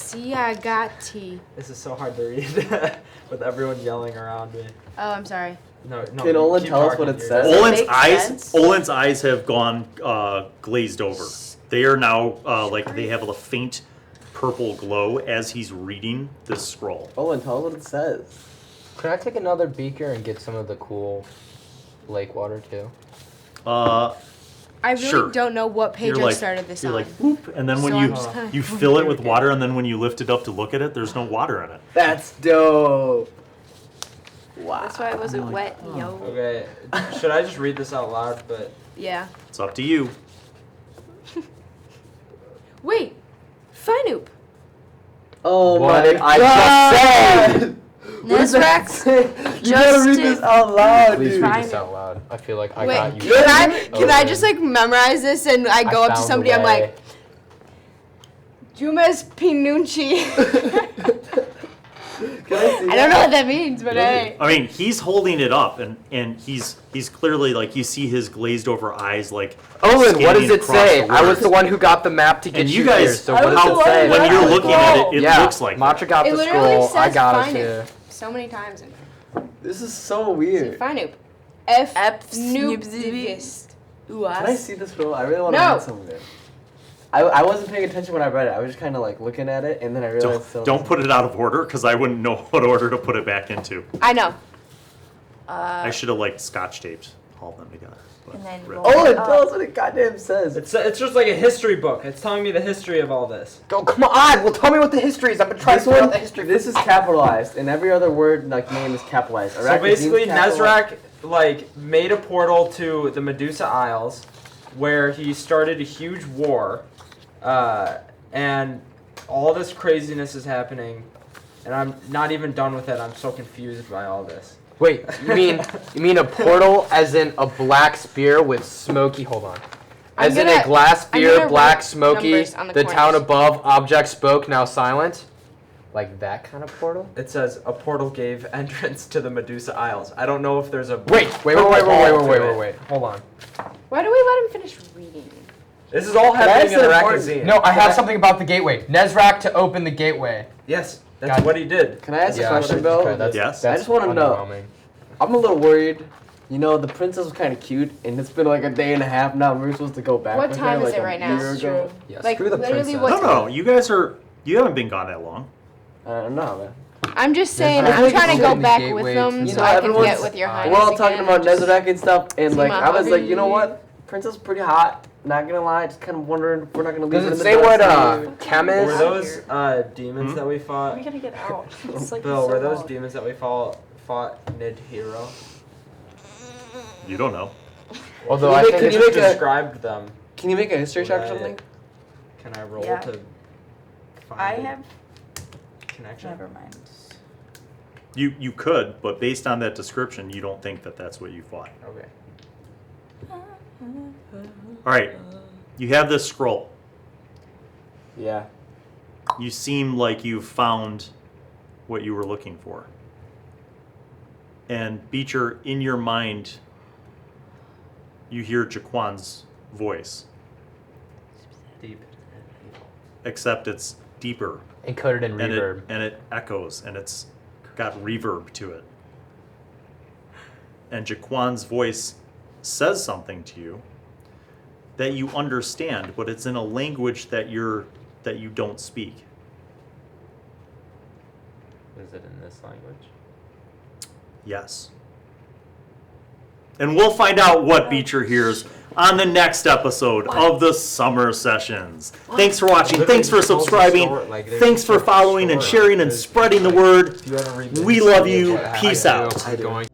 Siagati. This is so hard to read with everyone yelling around me. Oh, I'm sorry. No. Can Olin keep tell us what talking, it you're says? good. Olin's make eyes, sense? Olin's eyes have gone glazed over. They are now like they have a faint purple glow as he's reading this scroll. Olin, tell us what it says. Can I take another beaker and get some of the cool lake water too? I really Sure. don't know what page You're I like, started this you're on. like, whoop, and then when So you I'm just kinda- you fill it with water, and then when you lift it up to look at it, there's no water in it. That's dope. Wow. That's why it wasn't wet, yo. Okay. Should I just read this out loud? But Yeah. It's up to you. Wait. Finoop. Oh What my did I god! just say? What does that Nezrak. say? You gotta read this out loud, Please dude. read this out loud. I feel like I Wait, got you. can I just like memorize this and I go up to found somebody, a I'm way. like, Jumes Pinunchi. Can I see I don't know what that means, but hey. I mean, he's holding it up, and he's clearly like you see his glazed over eyes like. Olin, what scanning does it across say? the I was words. the one who got the map to get And you you guys, here, so I what was does the it one say? who when got you're the looking at it, it yeah, looks like that. Matcha got It the literally scroll. I says got Finoop it too. so many times in here. This is so weird. Finoop. F. Snoopsivist. Can I see the scroll? I really want to No. read some of it. I wasn't paying attention when I read it. I was just kind of like looking at it, and then I realized. Don't put it out of order because I wouldn't know what order to put it back into. I know. I should have like scotch taped all of them together. But And then rip. roll Olin, it tell up. us what it goddamn says. It's just like a history book. It's telling me the history of all this. Go, come on. Well, tell me what the history is. I've been trying This to figure out one- the history. This is capitalized, and every other word like name is capitalized. So basically, Nezrak made a portal to the Medusa Isles, where he started a huge war, and all this craziness is happening, and I'm not even done with it. I'm so confused by all this. Wait, you mean a portal as in a black spear with smoky? Hold on. I'm As in gonna- a glass I'm spear, gonna black write smoky. numbers on the The town corners. above, object spoke, now silent. Like that kind of portal? It says a portal gave entrance to the Medusa Isles. I don't know if there's a Wait. Hold on. Why do we let him finish reading? This is all Can I happening in ask the an important- Rakazine. No, I have something about the gateway. Nezrak to open the gateway. Yes, that's God. what he did. Can I ask a Yeah, question, okay, Bill? that's- Yes? I just want to know. underwhelming. I'm a little worried. You know, the princess was kind of cute, and it's been like a day and a half now. We're supposed to go back. What with time her, is like it a right now? year It's ago. Yes. Like Screw the literally princess. what? No, you haven't been gone that long. I don't know, man. I'm just saying. Nezrak I'm is trying to go opening the back gateway with them to- so know, I can everyone's- get with your highness. We're all talking again about and just- Nezrak and stuff, and see like my I was like, you know hobby. what? Princess is pretty hot. Not gonna lie, just kind of wondering if we're not gonna leave Does her it in the say dust what here. chem Were is? those demons that we fought? We gotta get out. It's like Bill, so were those loud. demons that we fought Nid-Hero? You don't know. Although Can I you think make- It can you just make a- described them. Can you make a history check or Right. something? Can I roll Yeah. to find I a have. connection? Never mind. You could, but based on that description, you don't think that that's what you fought. Okay. All right, you have this scroll. Yeah. You seem like you've found what you were looking for. And Beecher, in your mind, you hear Jaquan's voice, Deep. except it's deeper encoded in and reverb. it echoes and it's got reverb to it. And Jaquan's voice says something to you that you understand, but it's in a language that you don't speak. Is it in this language? Yes. And we'll find out what Beecher hears on the next episode of the Summer Sessions. Thanks for watching. Thanks for subscribing. Thanks for following and sharing and spreading the word. We love you. Peace out. Going.